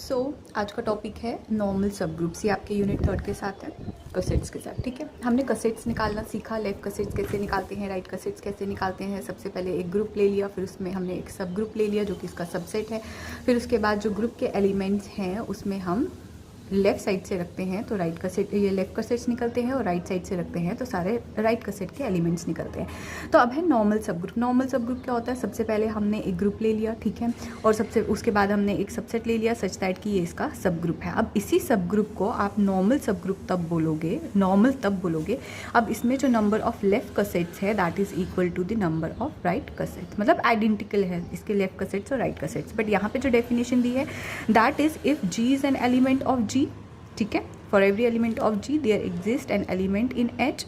आज का टॉपिक है नॉर्मल सब ग्रुप्स। ये आपके यूनिट 3 के साथ है, कसेट्स के साथ। ठीक है, हमने कसेट्स निकालना सीखा, लेफ्ट कसेट्स कैसे निकालते हैं, राइट कसेट्स कैसे निकालते हैं। सबसे पहले एक ग्रुप ले लिया, फिर उसमें हमने एक सब ग्रुप ले लिया जो कि इसका सबसेट है। फिर उसके बाद जो ग्रुप के एलिमेंट्स हैं उसमें हम लेफ़्ट साइड से रखते हैं तो राइट कसेट, ये लेफ़्ट कसेट्स निकलते हैं, और राइट साइड से रखते हैं तो सारे राइट कसेट के एलिमेंट्स निकलते हैं। तो अब है नॉर्मल सब ग्रुप। नॉर्मल सब ग्रुप क्या होता है? सबसे पहले हमने एक ग्रुप ले लिया, ठीक है, और सबसे उसके बाद हमने एक सबसेट ले लिया सच दैट कि ये इसका सब ग्रुप है। अब इसी सब ग्रुप को आप नॉर्मल सब ग्रुप तब बोलोगे, नॉर्मल तब बोलोगे अब इसमें जो नंबर ऑफ लेफ्ट कसेट्स है that is equal to the number of right cosets, मतलब आइडेंटिकल है इसके लेफ्ट कसेट्स और राइट कसेट्स। बट यहाँ पे जो डेफिनेशन दी है that is if G is an element of G, ठीक है, for every element of G there exist an element in H,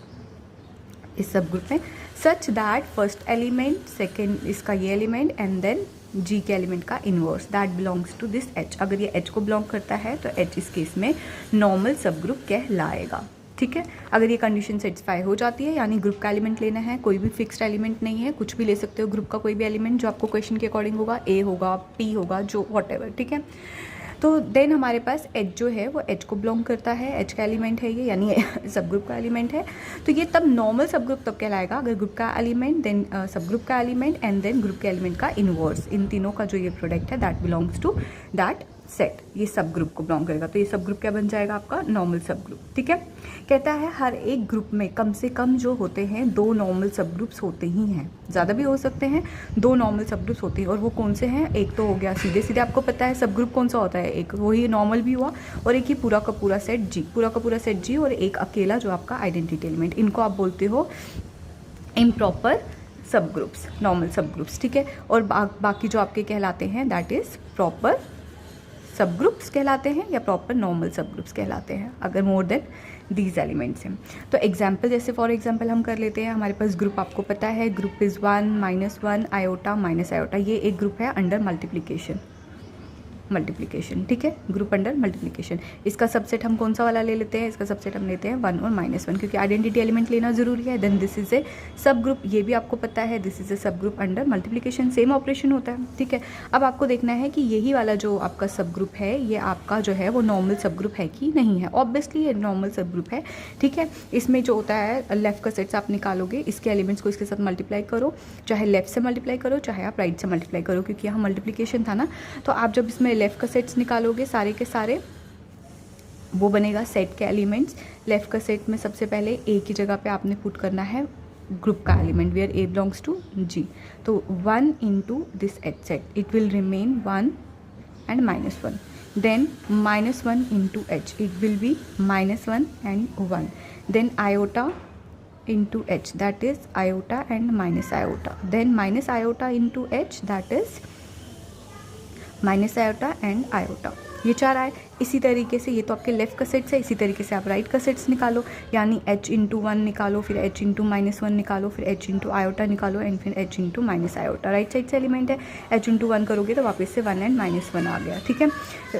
इस सब ग्रुप में, such that first element, second इसका ये एलिमेंट एंड देन जी के element का inverse that belongs to this H. अगर ये एच को बिलोंग करता है तो एच इस केस में नॉर्मल सब ग्रुप कहलाएगा। ठीक है, अगर ये कंडीशन सेटिस्फाई हो जाती है, यानी ग्रुप का एलिमेंट लेना है, कोई भी फिक्स्ड एलिमेंट नहीं है, कुछ भी ले सकते हो ग्रुप का कोई भी एलिमेंट जो आपको क्वेश्चन के अकॉर्डिंग होगा, ए होगा, पी होगा, जो व्हाटएवर, ठीक है। तो देन हमारे पास एच जो है वो एच को बिलोंग करता है, एच का एलिमेंट है ये, यानी सब ग्रुप का एलिमेंट है। तो ये तब नॉर्मल सब ग्रुप तब कहलाएगा अगर ग्रुप का एलिमेंट, देन सब ग्रुप का एलिमेंट एंड देन ग्रुप के एलिमेंट का इनवर्स, इन तीनों का जो ये प्रोडक्ट है that belongs to that set, ये सब ग्रुप को बिलोंग करेगा। तो ये सब ग्रुप क्या बन जाएगा? आपका नॉर्मल सब ग्रुप। ठीक है, कहता है हर एक ग्रुप में कम से कम जो होते हैं 2 नॉर्मल सब ग्रुप्स होते ही हैं, ज़्यादा भी हो सकते हैं, 2 नॉर्मल सब ग्रुप्स होते हैं। और वो कौन से हैं? एक तो हो गया सीधे सीधे आपको पता है सब ग्रुप कौन सा होता है, एक वही नॉर्मल भी हुआ, और एक ही पूरा का पूरा सेट जी, पूरा का पूरा सेट जी, और एक अकेला जो आपका आइडेंटिटी एलिमेंट। इनको आप बोलते हो इम्प्रॉपर सब ग्रुप्स, नॉर्मल सब ग्रुप्स। ठीक है, और बाकी जो आपके कहलाते हैं दैट इज़ प्रॉपर सब ग्रुप्स कहलाते हैं या प्रॉपर नॉर्मल सब ग्रुप्स कहलाते हैं अगर मोर देन दीज एलिमेंट्स हैं। तो एग्जाम्पल, जैसे फॉर एग्जाम्पल हम कर लेते हैं, हमारे पास ग्रुप आपको पता है, group is 1 -1 iota minus iota, ये एक ग्रुप है अंडर मल्टीप्लिकेशन, ठीक है, ग्रुप अंडर मल्टीप्लिकेशन। इसका सबसेट हम कौन सा वाला ले लेते हैं? इसका सबसेट हम लेते हैं 1 और -1, क्योंकि आइडेंटिटी एलिमेंट लेना जरूरी है। Then this is a subgroup, ये भी आपको पता है, दिस इज ए सब group under multiplication, same operation होता है। ठीक है, अब आपको देखना है कि यही वाला जो आपका सब ग्रुप है ये आपका जो है वो नॉर्मल सब ग्रुप है कि नहीं है। ऑब्वियसली ये नॉर्मल सब ग्रुप है। ठीक है, इसमें जो होता है लेफ्ट का सेट्स आप निकालोगे, इसके एलिमेंट्स को इसके साथ मल्टीप्लाई करो, चाहे लेफ्ट से मल्टीप्लाई करो चाहे आप राइट से मल्टीप्लाई करो, क्योंकि यहाँ मल्टीप्लिकेशन था ना। तो आप जब इसमें लेफ्ट का सेट्स निकालोगे सारे के सारे, वो बनेगा सेट के एलिमेंट्स। लेफ्ट का सेट में सबसे पहले ए की जगह पे आपने पुट करना है ग्रुप का element where a belongs to G. तो 1 into this H set it will remain 1 and -1, then -1 into H it will be -1 and 1, then iota into h that is iota and minus iota, then minus iota into h that is minus iota and iota, ये 4 आए। इसी तरीके से ये तो आपके left का sets है, इसी तरीके से आप राइट का सेट्स निकालो, यानी h इंटू 1 निकालो, फिर h इंटू -1 निकालो, फिर h इंटू आयोटा निकालो एंड फिर h into minus iota. Right side से एलिमेंट है, h इंटू 1 करोगे तो वापस से 1 एंड -1 आ गया। ठीक है,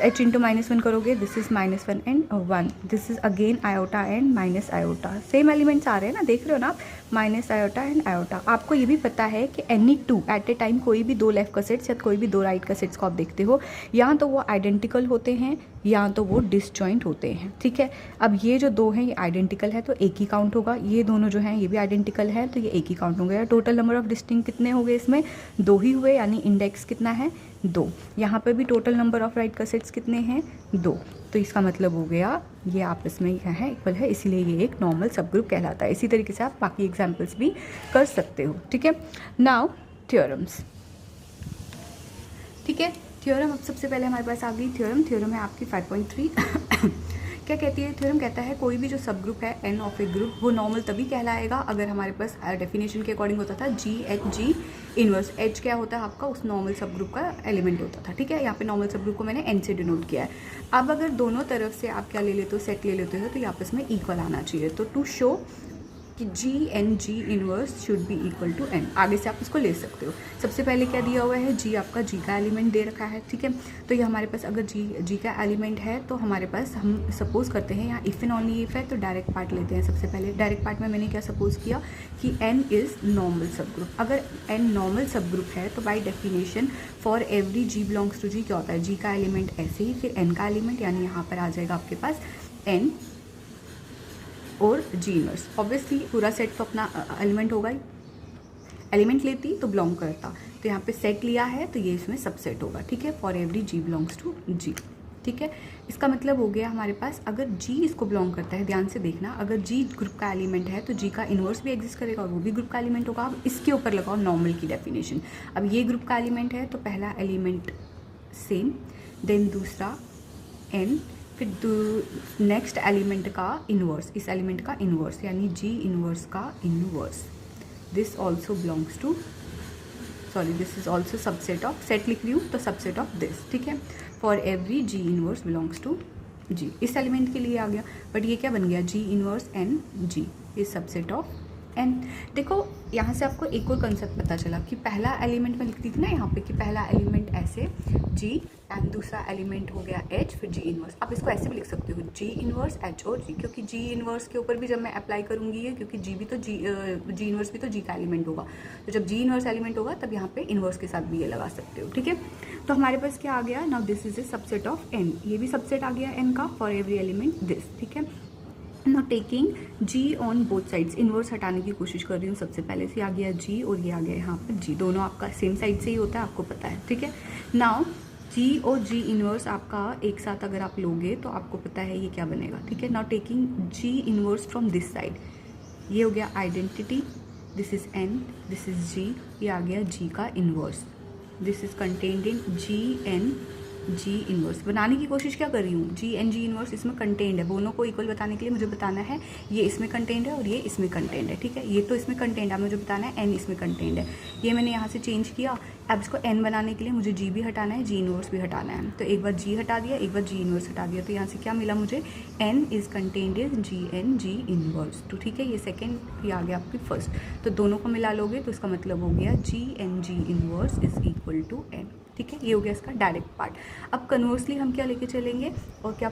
h इंटू -1 करोगे, this is -1 and 1, this is again iota and minus iota, same elements आ रहे हैं ना, देख रहे हो ना आप, माइनस आयोटा एंड आयोटा। आपको ये भी पता है कि एनी 2 एट ए टाइम, कोई भी 2 लेफ्ट का सेट्स या कोई भी 2 राइट का सेट्स को आप देखते हो, या तो वो आइडेंटिकल होते हैं या तो वो डिसजॉइंट होते हैं। ठीक है, अब ये जो 2 हैं ये आइडेंटिकल है तो एक ही काउंट होगा, ये दोनों जो हैं ये भी आइडेंटिकल है तो ये एक ही काउंट होगा। टोटल नंबर ऑफ डिस्टिंक्ट कितने हो गए? इसमें 2 ही हुए, यानी इंडेक्स कितना है? 2। यहाँ पर भी टोटल नंबर ऑफ राइट का सेट्स कितने हैं? 2। तो इसका मतलब हो गया ये आपस में क्या है? इक्वल है, इसीलिए ये एक नॉर्मल सब ग्रुप कहलाता है। इसी तरीके से आप बाकी एग्जाम्पल्स भी कर सकते हो। ठीक है, नाउ थ्योरम्स। ठीक है, थ्योरम अब सबसे पहले हमारे पास आ गई थ्योरम है आपकी 5.3 क्या कहती है थ्योरम? कहता है कोई भी जो सब ग्रुप है एन ऑफ ए ग्रुप वो नॉर्मल तभी कहलाएगा अगर हमारे पास डेफिनेशन के अकॉर्डिंग होता था जी एच जी इनवर्स। एच क्या होता है आपका? उस नॉर्मल सब ग्रुप का एलिमेंट होता था। ठीक है, यहाँ पे नॉर्मल सब ग्रुप को मैंने एन से डिनोट किया है। अब अगर दोनों तरफ से आप क्या ले लेते हो? सेट ले लेते हो तो ये आपस में इक्वल आना चाहिए। तो टू शो कि g N ji inverse should be equal to N. आगे से आप इसको ले सकते हो। सबसे पहले क्या दिया हुआ है, जी आपका जी का एलिमेंट दे रखा है, ठीक है। तो ये हमारे पास अगर जी का एलिमेंट है तो हमारे पास, हम सपोज करते हैं यहाँ इफ़ एंड ओनली इफ है तो डायरेक्ट पार्ट लेते हैं। सबसे पहले डायरेक्ट पार्ट में मैंने क्या सपोज किया कि N is normal subgroup. अगर एन नॉर्मल सब ग्रुप है तो by definition for every g belongs to G क्या होता है, जी का एलिमेंट ऐसे ही, फिर एन का एलिमेंट, यानी यहाँ पर आ जाएगा आपके पास एन और जी इनवर्स। ऑब्वियसली पूरा सेट तो अपना एलिमेंट होगा ही, एलिमेंट लेती तो बिलोंग करता, तो यहाँ पे सेट लिया है तो ये इसमें सबसेट होगा, ठीक है। For every g belongs to जी, ठीक है। इसका मतलब हो गया हमारे पास, अगर जी इसको बिलोंग करता है, ध्यान से देखना, अगर जी ग्रुप का एलिमेंट है तो जी का इनवर्स भी एग्जिस्ट करेगा और वो भी ग्रुप का एलिमेंट होगा। अब इसके ऊपर लगाओ नॉर्मल की डेफिनेशन। अब ये ग्रुप का एलिमेंट है तो पहला एलिमेंट सेम, देन दूसरा एन, फिर नेक्स्ट एलिमेंट का इनवर्स, इस एलिमेंट का इनवर्स यानी जी इनवर्स का inverse. This also belongs to, sorry this is also subset of, set लिख रही हूँ तो सबसेट ऑफ दिस, ठीक है। For every g inverse belongs to G, इस एलिमेंट के लिए आ गया, बट ये क्या बन गया, G inverse N G is subset of N. देखो यहाँ से आपको एक और कंसेप्ट पता चला कि पहला एलिमेंट में लिखती थी ना यहाँ पे कि पहला एलिमेंट ऐसे जी एंड दूसरा एलिमेंट हो गया एच, फिर जी इनवर्स। आप इसको ऐसे भी लिख सकते हो, जी इनवर्स एच और जी, क्योंकि जी इनवर्स के ऊपर भी जब मैं अप्लाई करूँगी ये, क्योंकि जी भी तो जी इनवर्स भी तो जी का एलिमेंट होगा, तो जब जी इनवर्स एलिमेंट होगा तब यहाँ पे इनवर्स के साथ भी ये लगा सकते हो, ठीक है। तो हमारे पास क्या आ गया, now this is a subset of N, ये भी सबसेट आ गया एन का, फॉर एवरी एलिमेंट दिस, ठीक है। Now taking G on both sides, inverse हटाने की कोशिश कर रही हूँ। सबसे पहले से आ गया जी और ये आ गया यहाँ पर जी, दोनों आपका सेम साइड से ही होता है, आपको पता है, ठीक है। नाउ जी और जी इनवर्स आपका एक साथ अगर आप लोगे तो आपको पता है ये क्या बनेगा, ठीक है। Now taking G inverse from this side, ये हो गया identity, this is N, this is G, ये आ गया जी का inverse, this is contained in G N ji inverse. बनाने की कोशिश क्या कर रही हूँ, जी एन जी इनवर्स इसमें कंटेंड है, दोनों को इक्वल बताने के लिए मुझे बताना है ये इसमें कंटेंड है और ये इसमें कंटेंड है, ठीक है। ये तो इसमें कंटेंड है, मुझे बताना है एन इसमें कंटेंड है, ये मैंने यहाँ से चेंज किया। अब इसको एन बनाने के लिए मुझे जी भी हटाना है, जी इनवर्स भी हटाना है, तो एक बार जी हटा दिया, एक बार जी इनवर्स हटा दिया, तो यहाँ से क्या मिला मुझे, N is contained is G N ji inverse, तो ठीक है। ये सेकेंड, ये आ गया आपकी फर्स्ट, तो दोनों को मिला लोगे तो इसका मतलब हो गया g N ji inverse is equal to N, ठीक है। ये हो गया इसका डायरेक्ट पार्ट। अब कन्वर्सली हम क्या लेके चलेंगे और क्या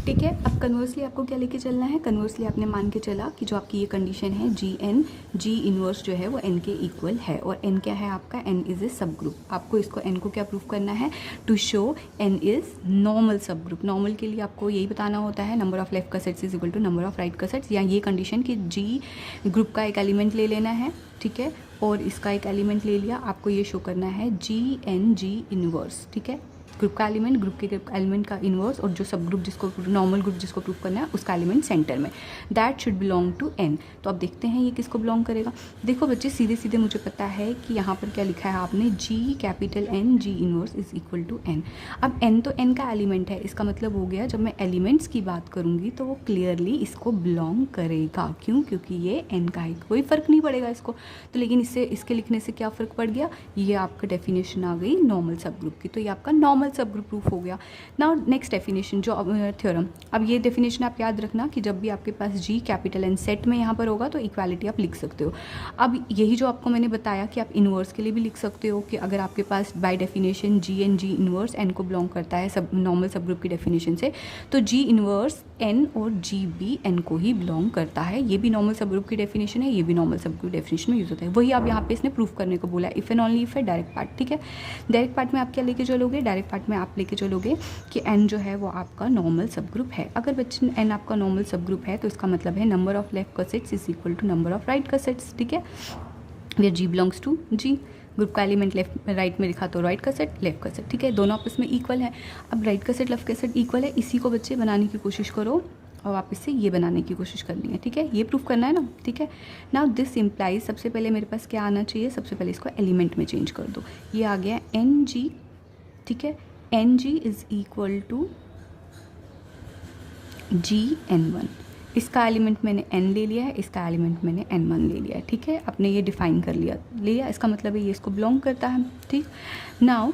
ठीक है। अब कन्वर्सली आपको क्या लेके चलना है, कन्वर्सली आपने मान के चला कि जो आपकी ये कंडीशन है जी एन जी इनवर्स जो है वो एन के इक्वल है, और एन क्या है आपका, एन इज ए सब ग्रुप। आपको इसको एन को क्या प्रूफ करना है, to show N is normal subgroup. Normal के लिए आपको यही बताना होता है, number of left cosets is equal to number of right cosets, या ये कंडीशन कि जी ग्रुप का एक एलिमेंट ले लेना है, ठीक है, और इसका एक एलिमेंट ले लिया, आपको ये शो करना है जी एन जी इनवर्स, ठीक है। ग्रुप का एलिमेंट, ग्रुप के एलिमेंट का इनवर्स, और जो सब ग्रुप जिसको नॉर्मल ग्रुप जिसको प्रूफ करना है उसका एलिमेंट सेंटर में, that should belong to N. तो अब देखते हैं ये किसको बिलोंग करेगा। देखो बच्चे सीधे सीधे मुझे पता है कि यहाँ पर क्या लिखा है आपने, g capital N ji inverse is equal to N. अब एन तो एन का एलिमेंट है, इसका मतलब हो गया जब मैं एलिमेंट्स की बात करूँगी तो वो क्लियरली इसको बिलोंग करेगा। क्यों, क्योंकि ये एन का है, कोई फ़र्क नहीं पड़ेगा इसको। तो लेकिन इससे इसके लिखने से क्या फ़र्क पड़ गया, ये आपका डेफिनेशन आ गई नॉर्मल सब ग्रुप की, तो ये आपका नॉर्मल सब ग्रुप प्रूफ हो गया। नाउ नेक्स्ट डेफिनेशन जो थ्योरम, अब ये डेफिनेशन आप याद रखना कि जब भी आपके पास जी कैपिटल एन सेट में यहाँ पर होगा तो इक्वालिटी आप लिख सकते हो। अब यही जो आपको मैंने बताया कि आप इनवर्स के लिए भी लिख सकते हो कि अगर आपके पास by definition g N ji inverse N को बिलोंग करता है सब नॉर्मल सब ग्रुप की डेफिनेशन से, तो जी इनवर्स एन और जी भी एन को ही बिलोंग करता है। ये भी नॉर्मल सब ग्रुप की डेफिनेशन है, ये भी नॉर्मल सब ग्रुप डेफिनेशन में यूज होता है। वही आप यहाँ पे इसने प्रूफ करने को बोला है, इफ एंड ओनली इफ है डायरेक्ट पार्ट, ठीक है। डायरेक्ट पार्ट में आप क्या लेके चलोगे, डायरेक्ट पार्ट में आप लेके चलोगे कि एन जो है वो आपका नॉर्मल सब ग्रुप है। अगर बच्चे एन आपका नॉर्मल सब ग्रुप है तो इसका मतलब है number of left cosets is equal to number of right cosets, ठीक है। Where G belongs to G, group का एलिमेंट लेफ्ट राइट में लिखा तो राइट कसेट लेफ्ट कसेट, ठीक है, दोनों आपस में इक्वल है। अब right cassette left cassette equal है, इसी को बच्चे बनाने की कोशिश करो और वापस से ये बनाने की कोशिश करनी है, ठीक है, ये प्रूफ करना है ना, ठीक है। नाउ दिस इम्प्लाइज, सबसे पहले मेरे पास क्या आना चाहिए, सबसे पहले इसको एलिमेंट में चेंज कर दो, ये आ गया एन जी, ठीक है, N G is equal to G N one. इसका एलिमेंट मैंने n ले लिया है, इसका एलिमेंट मैंने n1 ले लिया है, ठीक है। आपने ये डिफाइन कर लिया, इसका मतलब है ये इसको बिलोंग करता है, ठीक। Now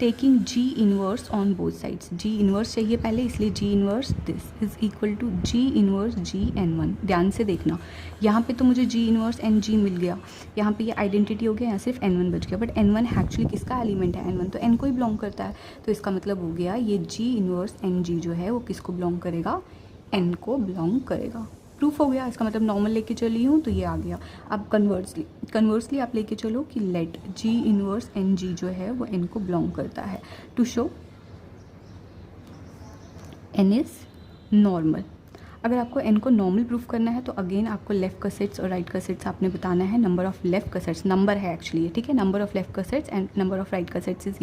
taking G inverse on both sides, G inverse चाहिए पहले, इसलिए G inverse this is equal to G inverse G n1। ध्यान से देखना, यहाँ पे तो मुझे जी इनवर्स एन जी मिल गया, यहाँ पे ये आइडेंटिटी हो गया, यहाँ सिर्फ n1 बच गया, बट n1 एक्चुअली किसका एलिमेंट है, n1 तो n को ही बिलोंग करता है, तो इसका मतलब हो गया ये जी इनवर्स एन जी जो है वो किसको बिलोंग करेगा, n को बिलोंग करेगा। प्रूफ हो गया, इसका मतलब नॉर्मल लेके चली हूँ तो ये आ गया। अब कन्वर्सली आप लेके चलो कि let G inverse N G जो है वो n को बिलोंग करता है, to show n is normal. अगर आपको n को नॉर्मल प्रूफ करना है तो अगेन आपको लेफ्ट कसेट्स और राइट कसेट्स आपने बताना है, number of left cassettes, number है एक्चुअली, ठीक है, number of left cassettes and number of right cassettes is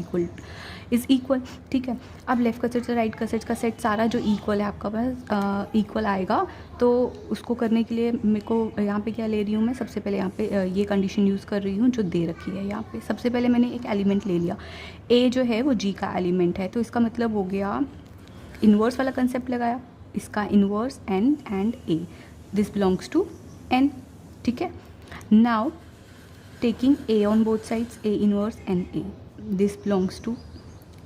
equal, ठीक है। अब लेफ्ट कसेट्स और राइट कसेट्स का सेट सारा जो इक्वल है आपका पास इक्वल आएगा, तो उसको करने के लिए मेरे को यहाँ पे क्या ले रही हूँ मैं, सबसे पहले यहाँ पे ये कंडीशन यूज़ कर रही हूँ जो दे रखी है यहाँ पे। सबसे पहले मैंने एक एलिमेंट ले लिया, ए जो है वो जी का एलिमेंट है, तो इसका मतलब हो गया इन्वर्स वाला कंसेप्ट लगाया, इसका inverse N and A, this belongs to N, ठीक है। Now taking A on both sides, A inverse N A, this belongs to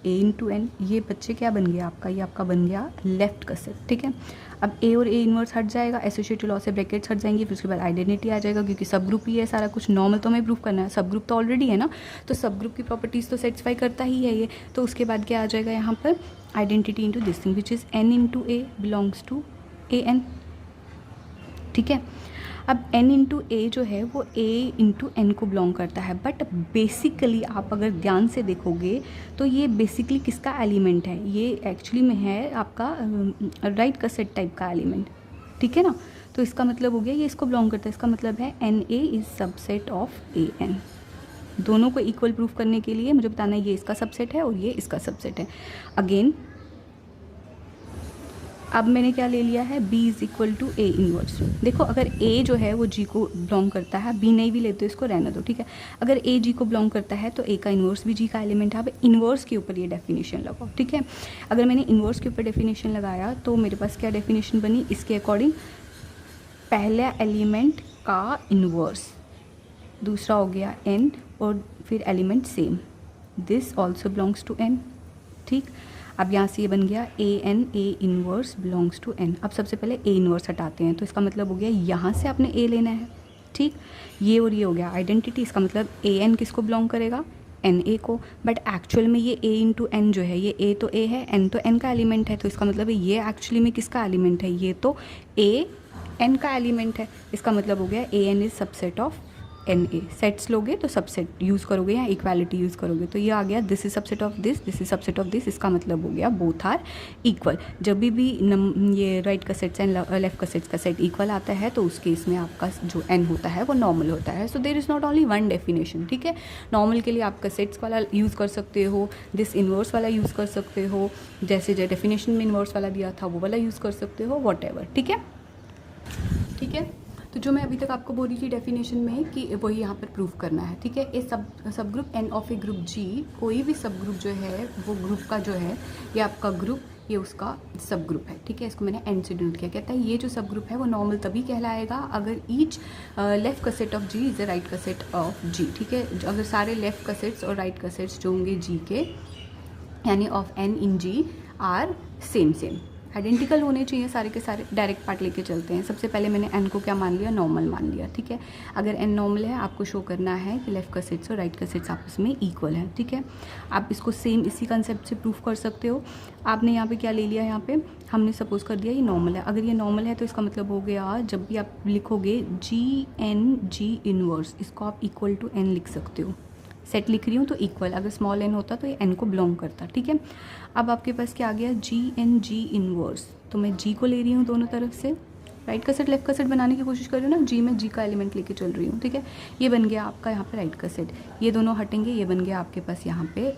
A into N. ये बच्चे क्या बन गया आपका, ये आपका बन गया लेफ्ट कसेट, ठीक है। अब ए और ए इन्वर्स हट जाएगा, एसोसिएटेड लॉ से ब्रैकेट्स हट जाएंगे, फिर उसके बाद आइडेंटिटी आ जाएगा, क्योंकि सब ग्रुप ही है सारा कुछ, नॉर्मल तो हमें प्रूफ करना है, सब ग्रुप तो ऑलरेडी है ना, तो सब ग्रुप की प्रॉपर्टीज़ तो सेटिस्फाई करता ही है ये। तो उसके बाद क्या आ जाएगा यहाँ पर, identity into this thing which is N into A belongs to A N, ठीक है। अब n इंटू ए जो है वो a इंटू एन को बिलोंग करता है, बट बेसिकली आप अगर ध्यान से देखोगे तो ये बेसिकली किसका एलिमेंट है, ये एक्चुअली में है आपका राइट कसेट टाइप का एलिमेंट, ठीक है ना। तो इसका मतलब हो गया ये इसको बिलोंग करता है, इसका मतलब है N A is subset of A N. दोनों को इक्वल प्रूफ करने के लिए मुझे बताना है ये इसका सबसेट है और ये इसका सबसेट है। अगेन अब मैंने क्या ले लिया है, b is equal to A inverse. देखो अगर a जो है वो g को बिलोंग करता है, b नहीं भी लेते तो इसको रहने दो, ठीक है। अगर a g को बिलोंग करता है तो a का इन्वर्स भी g का एलिमेंट है। अब इन्वर्स के ऊपर ये डेफिनेशन लगाओ, ठीक है। अगर मैंने इन्वर्स के ऊपर डेफिनेशन लगाया तो मेरे पास क्या डेफिनेशन बनी, इसके अकॉर्डिंग पहला एलिमेंट का इन्वर्स, दूसरा हो गया n और फिर element same, this also belongs to n, ठीक। अब यहाँ से ये बन गया a N a inverse belongs to N. अब सबसे पहले ए इनवर्स हटाते हैं, तो इसका मतलब हो गया यहाँ से आपने ए लेना है, ठीक। ये और ये हो गया आइडेंटिटी, इसका मतलब ए एन किसको बिलोंग करेगा, एन ए को, बट एक्चुअल में ये ए इंटू एन जो है, ये ए तो ए है, एन तो एन का एलिमेंट है, तो इसका मतलब है ये एक्चुअली में किसका एलिमेंट है, ये तो ए एन का एलिमेंट है। इसका मतलब हो गया a N is subset of N a. Sets लोगे तो सबसेट यूज़ करोगे या इक्वालिटी यूज़ करोगे, तो ये आ गया this is subset of this, this is subset of this. इसका मतलब हो गया बोथ आर इक्वल। जब भी ये राइट का सेट्स एंड लेफ्ट का सेट्स का सेट इक्वल आता है तो उस केस में आपका जो एन होता है वो नॉर्मल होता है। So there is not only one definition, ठीक है। नॉर्मल के लिए आप सेट्स वाला यूज़ कर सकते हो, दिस इन्वर्स वाला यूज़ कर सकते हो, जैसे जो डेफिनेशन में इन्वर्स वाला दिया था वो वाला यूज़ कर सकते हो, वॉट एवर, ठीक है, ठीक है। तो जो मैं अभी तक आपको बोल रही थी डेफिनेशन में कि वही यहाँ पर प्रूफ करना है, ठीक है। ये subgroup N of a group G, कोई भी सब ग्रुप जो है वो ग्रुप का जो है ये आपका ग्रुप, ये उसका सब ग्रुप है, ठीक है। इसको मैंने एन से डिनोट किया। कहता है ये जो सब ग्रुप है वो नॉर्मल तभी कहलाएगा अगर each left coset of G is the right coset of G, ठीक है। अगर सारे लेफ्ट कसेट्स और राइट कसेट्स जो होंगे जी के, यानी of N in G are same identical होने चाहिए सारे के सारे। डायरेक्ट पार्ट लेके चलते हैं। सबसे पहले मैंने एन को क्या मान लिया, नॉर्मल मान लिया, ठीक है। अगर एन नॉर्मल है आपको शो करना है कि लेफ्ट कसेट्स और राइट कसेट्स आपस में इक्वल हैं, ठीक है। आप इसको सेम इसी कंसेप्ट से प्रूफ कर सकते हो। आपने यहाँ पे क्या ले लिया, यहाँ पे हमने सपोज कर दिया ये नॉर्मल है। अगर ये नॉर्मल है तो इसका मतलब हो गया जब भी आप लिखोगे जी एन जी इनवर्स, इसको आप इक्वल टू एन लिख सकते हो। सेट लिख रही हूँ तो इक्वल, अगर स्मॉल एन होता तो ये एन को बिलोंग करता, ठीक है। अब आपके पास क्या आ गया, जी एन जी इनवर्स, तो मैं जी को ले रही हूँ दोनों तरफ से, राइट का सेट लेफ्ट का सेट बनाने की कोशिश कर रही हूँ ना, जी में जी का एलिमेंट लेके चल रही हूँ, ठीक है। ये बन गया आपका यहाँ पे राइट का सेट, ये दोनों हटेंगे, ये बन गया आपके पास यहाँ पे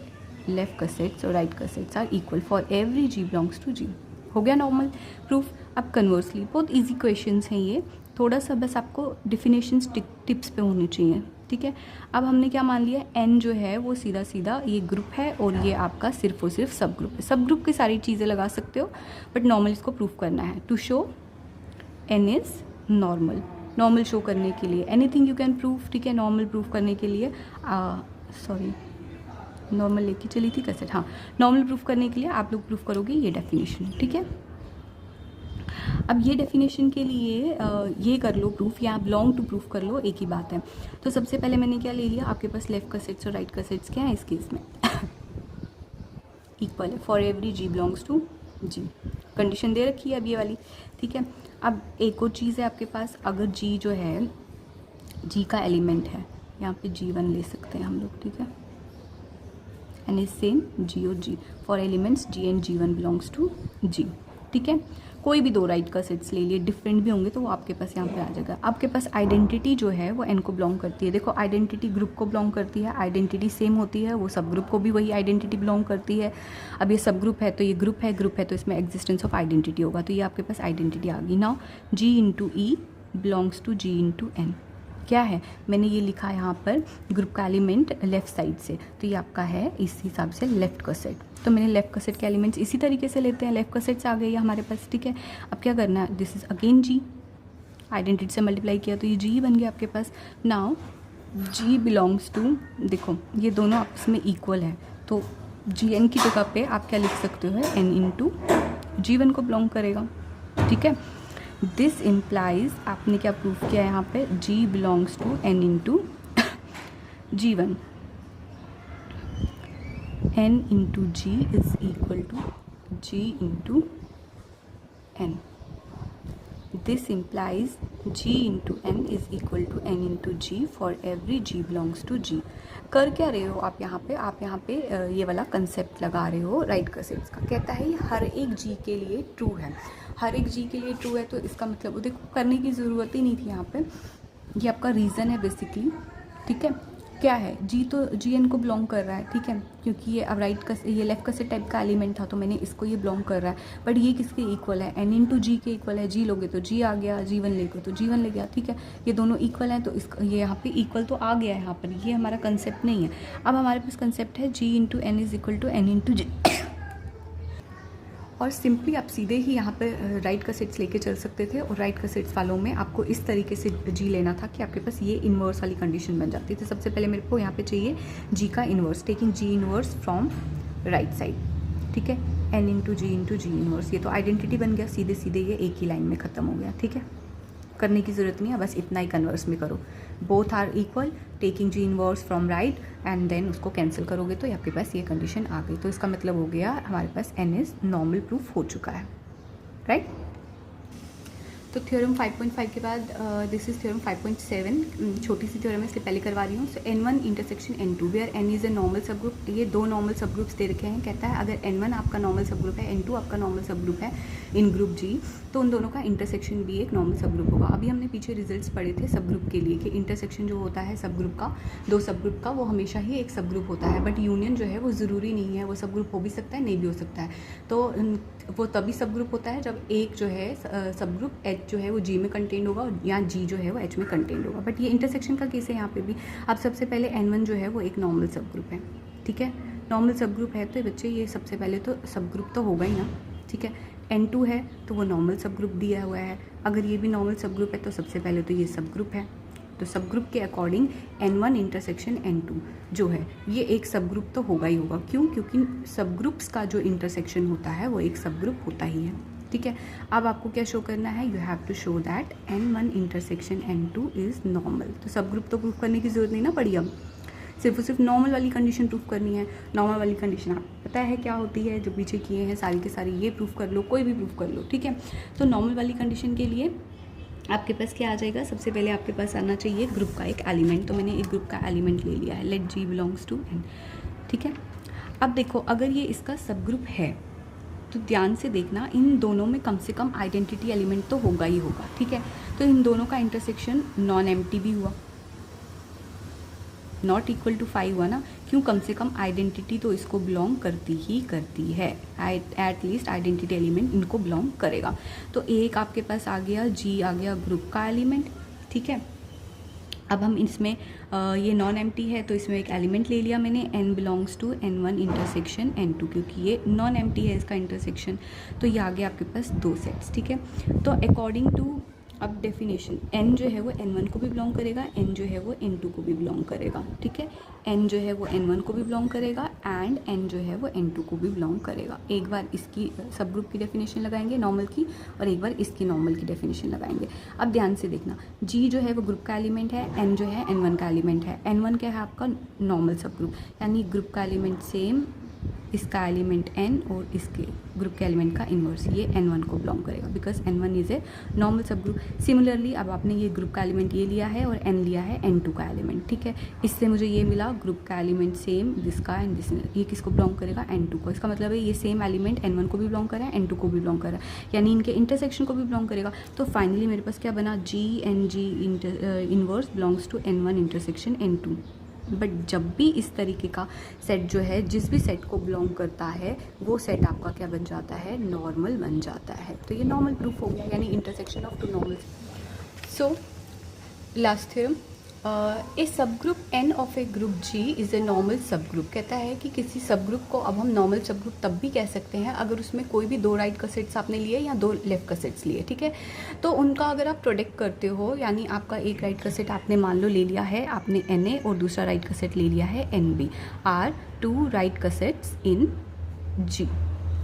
लेफ्ट का सेट्स और राइट का sets are equal for every g belongs to G. हो गया नॉर्मल प्रूफ। अब कन्वर्सली बहुत ईजी क्वेश्चंस हैं ये, थोड़ा सा बस आपको डिफिनेशंस टिप्स पे होनी चाहिए, ठीक है। अब हमने क्या मान लिया, एन जो है वो सीधा सीधा ये ग्रुप है और ये आपका सिर्फ और सिर्फ सब ग्रुप है। सब ग्रुप की सारी चीज़ें लगा सकते हो बट नॉर्मल इसको प्रूफ करना है to show N is normal. Normal show करने के लिए एनीथिंग यू कैन प्रूफ, ठीक है। नॉर्मल प्रूफ करने के लिए नॉर्मल लेके चली थी कैसेट, हाँ। नॉर्मल प्रूफ करने के लिए आप लोग प्रूफ करोगे ये डेफिनेशन, ठीक है। अब ये डेफिनेशन के लिए ये कर लो प्रूफ या बिलोंग टू प्रूफ कर लो, एक ही बात है। तो सबसे पहले मैंने क्या ले लिया, आपके पास लेफ्ट कसेट्स और राइट कसेट्स क्या है इस केस में इक्वल है for every g belongs to G. Condition दे रखी है अब ये वाली, ठीक है। अब एक और चीज़ है आपके पास, अगर जी जो है जी का एलिमेंट है, यहाँ पे G1 ले सकते हैं हम लोग, ठीक है। एंड इज सेम जी और G for elements G and G1 belongs to जी, ठीक है। कोई भी दो राइट का सेट्स ले लिए, डिफरेंट भी होंगे तो वो आपके पास यहाँ पे आ जाएगा। आपके पास आइडेंटिटी जो है वो N को बिलोंग करती है। देखो आइडेंटिटी ग्रुप को बिलोंग करती है, आइडेंटिटी सेम होती है, वो सब ग्रुप को भी वही आइडेंटिटी बिलोंग करती है। अब ये सब ग्रुप है तो ये ग्रुप है तो इसमें एग्जिस्टेंस ऑफ आइडेंटिटी होगा, तो ये आपके पास आइडेंटिटी आ गई। Now G into E belongs to G into N. क्या है, मैंने ये लिखा है यहाँ पर ग्रुप का एलिमेंट लेफ्ट साइड से, तो ये आपका है इस हिसाब से लेफ्ट कसेट। तो मैंने लेफ्ट कसेट के एलिमेंट्स इसी तरीके से लेते हैं, लेफ्ट कसेट से आ गई है हमारे पास, ठीक है। अब क्या करना है, this is again G, identity से मल्टीप्लाई किया तो ये जी बन गया आपके पास। नाउ जी बिलोंग्स टू, देखो ये दोनों आपस में इक्वल है, तो जी एन की जगह पे आप क्या लिख सकते हो, एन इंटू G1 को बिलोंग करेगा, ठीक है। दिस इम्प्लाइज, आपने क्या प्रूफ किया है यहाँ पे, G belongs to N into G1, N into G is equal to G into N। This implies G into N is equal to N into G for every G belongs to G। कर क्या रहे हो आप यहाँ पे, आप यहाँ पे ये वाला कंसेप्ट लगा रहे हो राइट कसेट्स का। कहता है ये हर एक G के लिए ट्रू है, हर एक G के लिए ट्रू है, तो इसका मतलब देखो करने की ज़रूरत ही नहीं थी यहाँ पे, ये आपका रीज़न है बेसिकली, ठीक है। क्या है, जी तो Gn को बिलोंग कर रहा है, ठीक है, क्योंकि ये अब ये लेफ्ट कसेट टाइप का एलिमेंट था तो मैंने इसको ये बिलोंग कर रहा है। बट ये किसके इक्वल है, N इंटू G के इक्वल है। G लोगे तो G आ गया, G1 लेगे तो G1 ले गया, ठीक है। ये दोनों इक्वल हैं तो इसका ये यहाँ पे इक्वल तो आ गया है यहाँ पर, ये हमारा कंसेप्ट नहीं है। अब हमारे पास कंसेप्ट है G into N is equal to N into G और सिंपली आप सीधे ही यहाँ पे राइट कसेट्स लेके चल सकते थे, और राइट कसेट्स वालों में आपको इस तरीके से जी लेना था कि आपके पास ये इन्वर्स वाली कंडीशन बन जाती थी। सबसे पहले मेरे को यहाँ पे चाहिए जी का inverse, taking G inverse from right side, ठीक है, एन इंटू जी इन्वर्स। ये तो आइडेंटिटी बन गया, सीधे सीधे ये एक ही लाइन में ख़त्म हो गया, ठीक है। करने की ज़रूरत नहीं है, बस इतना ही कन्वर्स में करो, both are equal, taking G inverse from right and then उसको कैंसिल करोगे तो आपके पास ये कंडीशन आ गई। तो इसका मतलब हो गया हमारे पास एन इज़ नॉर्मल प्रूफ हो चुका है, राइट। तो थ्योरम 5.5 के बाद दिस इज थ्योरम 5.7, छोटी सी थ्योरम है इसलिए पहले करवा रही हूँ। So N1 intersection N2 where N is a normal subgroup. ये दो नॉर्मल सब ग्रुप्स दे रखे हैं। कहता है अगर N1 आपका नॉर्मल सब ग्रुप है, N2 आपका नॉर्मल सब ग्रुप है इन ग्रुप G, तो उन दोनों का इंटरसेक्शन भी एक नॉर्मल सब ग्रुप होगा। अभी हमने पीछे रिजल्ट्स पढ़े थे सब ग्रुप के लिए कि इंटरसेक्शन जो होता है सब ग्रुप का, दो सब ग्रुप का, वो हमेशा ही एक सब ग्रुप होता है। बट यूनियन जो है वो ज़रूरी नहीं है, वो सब ग्रुप हो भी सकता है, नहीं भी हो सकता है। तो वो तभी सब ग्रुप होता है जब एक जो है सब ग्रुप H जो है वो G में कंटेंड होगा या G जो है वो H में कंटेंड होगा। बट ये इंटरसेक्शन का केस है यहाँ पे भी। अब सबसे पहले N1 जो है वो एक नॉर्मल सब ग्रुप है, ठीक है। नॉर्मल सब ग्रुप है तो बच्चे ये सबसे पहले तो सब ग्रुप तो होगा ही ना, ठीक है। N2 है तो वो नॉर्मल सब ग्रुप दिया हुआ है। अगर ये भी नॉर्मल सब ग्रुप है तो सबसे पहले तो ये सब ग्रुप है। तो सब ग्रुप के अकॉर्डिंग N1 इंटरसेक्शन N2 जो है ये एक सब ग्रुप तो होगा ही होगा। क्यों? क्योंकि सब ग्रुप्स का जो इंटरसेक्शन होता है वो एक सब ग्रुप होता ही है, ठीक है। अब आपको क्या शो करना है, you have to show that N1 intersection N2 is normal. तो सब ग्रुप तो प्रूफ करने की ज़रूरत नहीं ना पड़ी, अब सिर्फ और सिर्फ नॉर्मल वाली कंडीशन प्रूफ करनी है। नॉर्मल वाली कंडीशन आपको पता है क्या होती है, जो पीछे किए हैं सारी के सारी, ये प्रूफ कर लो, कोई भी प्रूफ कर लो, ठीक है। तो नॉर्मल वाली कंडीशन के लिए आपके पास क्या आ जाएगा, सबसे पहले आपके पास आना चाहिए ग्रुप का एक एलिमेंट। तो मैंने एक ग्रुप का एलिमेंट ले लिया है, let G belongs to N, ठीक है। अब देखो अगर ये इसका सब ग्रुप है तो ध्यान से देखना, इन दोनों में कम से कम आइडेंटिटी एलिमेंट तो होगा ही होगा, ठीक है। तो इन दोनों का इंटरसेक्शन नॉन एम्प्टी भी हुआ, नॉट इक्वल टू 5 हुआ ना। क्यों? कम से कम आइडेंटिटी तो इसको बिलोंग करती ही करती है, एट लीस्ट आइडेंटिटी एलिमेंट इनको बिलोंग करेगा। तो एक आपके पास आ गया G, आ गया ग्रुप का एलिमेंट, ठीक है। अब हम इसमें ये नॉन एम्प्टी है तो इसमें एक एलिमेंट ले लिया मैंने, N belongs to N1 intersection N2, क्योंकि ये नॉन एम्प्टी है इसका इंटरसेक्शन। तो ये आ गया आपके पास दो सेट्स, ठीक है। तो अकॉर्डिंग टू अब डेफिनेशन, n जो है वो n1 को भी बिलोंग करेगा, n जो है वो n2 को भी बिलोंग करेगा, ठीक है। n जो है वो n1 को भी बिलोंग करेगा एंड n जो है वो n2 को भी बिलोंग करेगा। एक बार इसकी सब ग्रुप की डेफिनेशन लगाएंगे नॉर्मल की, और एक बार इसकी नॉर्मल की डेफिनेशन लगाएंगे। अब ध्यान से देखना, g जो है वो ग्रुप का एलिमेंट है, n जो है n1 का एलिमेंट है। n1 क्या है आपका नॉर्मल सब ग्रुप, यानी ग्रुप का एलिमेंट सेम, इसका एलिमेंट n और इसके ग्रुप के एलिमेंट का इन्वर्स, ये n1 को बिलोंग करेगा because n1 is a normal सब ग्रुप। सिमिलरली अब आपने ये ग्रुप का एलिमेंट ये लिया है और n लिया है n2 का एलिमेंट, ठीक है। इससे मुझे ये मिला ग्रुप का एलिमेंट सेम दिसका एंड दिस, ये किसको बिलोंग करेगा n2 को। इसका मतलब है ये सेम एलिमेंट n1 को भी बिलोंग कर रहा है, n2 को भी बिलोंग कर रहा है, यानी इनके इंटरसेक्शन को भी बिलोंग करेगा। तो फाइनली मेरे पास क्या बना, g and g inverse belongs to n1 intersection n2। But जब भी इस तरीके का सेट जो है, जिस भी सेट को बिलोंग करता है वो सेट आपका क्या बन जाता है, नॉर्मल बन जाता है। तो ये नॉर्मल प्रूफ हो गया, यानी intersection of two normal. So last theorem, a subgroup n of a group g is a normal subgroup. कहता है कि किसी सब ग्रुप को अब हम नॉर्मल सब ग्रुप तब भी कह सकते हैं अगर उसमें कोई भी 2 राइट कसेट्स आपने लिए या 2 लेफ्ट कसेट्स लिए, ठीक है। तो उनका अगर आप प्रोडक्ट करते हो, यानी आपका एक राइट कसेट आपने मान लो ले लिया है आपने na और दूसरा राइट कसेट ले लिया है nb, are 2 right cosets in g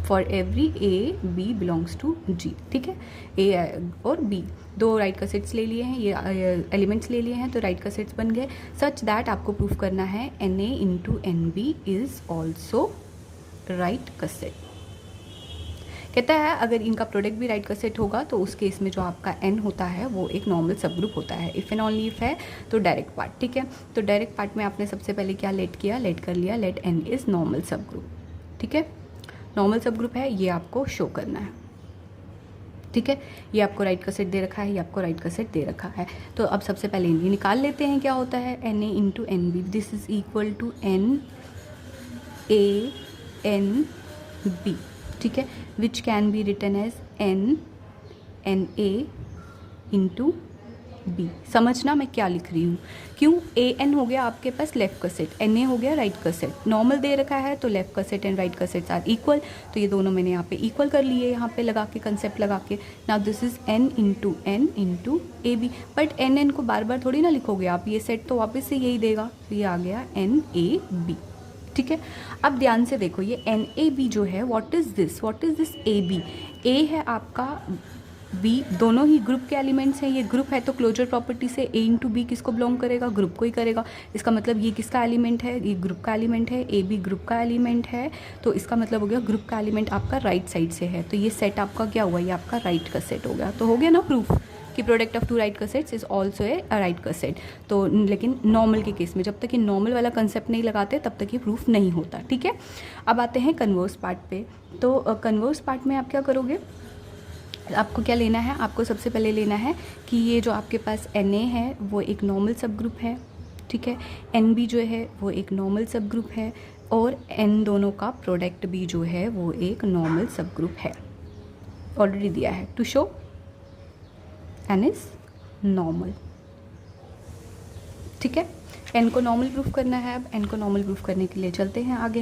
for every a b belongs to जी, ठीक है। ए और बी 2 राइट कसेट्स ले लिए हैं, ये एलिमेंट्स ले लिए हैं, तो राइट कसेट्स बन गए। सच दैट आपको प्रूफ करना है Na into N B is also right coset. कहता है अगर इनका प्रोडक्ट भी राइट कसेट होगा तो उस केस में जो आपका n होता है वो एक नॉर्मल सब ग्रुप होता है। इफ़ एंड ओनली इफ है तो डायरेक्ट पार्ट, ठीक है। तो डायरेक्ट पार्ट में आपने सबसे पहले क्या लेट किया, लेट कर लिया, late n is normal subgroup, ठीक है। नॉर्मल सब ग्रुप है, ये आपको शो करना है, ठीक है। ये आपको राइट कसेट दे रखा है, ये आपको राइट कसेट दे रखा है। तो अब सबसे पहले ये निकाल लेते हैं क्या होता है, N A into N B, this is equal to N A N B, ठीक है, which can be written as N A into B. समझना मैं क्या लिख रही हूँ, क्यों ए एन हो गया आपके पास लेफ्ट कसेट, एन ए हो गया राइट कसेट, नॉर्मल दे रखा है तो left coset and right cosets are equal, तो ये दोनों मैंने यहाँ पे इक्वल कर लिए, यहाँ पे लगा के कंसेप्ट लगा के। Now this is N into A B, but N को बार बार थोड़ी ना लिखोगे आप, ये सेट तो वापस से यही देगा, तो ये आ गया एन ए बी, ठीक है। अब ध्यान से देखो, ये एन ए बी जो है what is this a B, a है आपका बी, दोनों ही ग्रुप के एलिमेंट्स हैं, ये ग्रुप है तो क्लोजर प्रॉपर्टी से ए इंटू बी किसको बिलोंग करेगा, ग्रुप को ही करेगा। इसका मतलब ये किसका एलिमेंट है, ये ग्रुप का एलिमेंट है, ए बी ग्रुप का एलिमेंट है, तो इसका मतलब हो गया ग्रुप का एलिमेंट आपका राइट साइड से है, तो ये सेट आपका क्या हुआ, ये आपका राइट का सेट हो गया। तो हो गया ना प्रूफ कि product of 2 right cassettes is also a right cassette. तो लेकिन नॉर्मल के केस में जब तक ये नॉर्मल वाला कंसेप्ट नहीं लगाते तब तक ये प्रूफ नहीं होता, ठीक है। अब आते हैं कन्वर्स पार्ट पे। तो कन्वर्स पार्ट में आप क्या करोगे, आपको क्या लेना है, आपको सबसे पहले लेना है कि ये जो आपके पास Na है वो एक नॉर्मल सब ग्रुप है, ठीक है। Nb जो है वो एक नॉर्मल सब ग्रुप है, और N दोनों का प्रोडक्ट भी जो है वो एक नॉर्मल सब ग्रुप है। ऑलरेडी दिया है to show N is normal, ठीक है। N को नॉर्मल प्रूफ करना है। अब N को नॉर्मल प्रूफ करने के लिए चलते हैं आगे।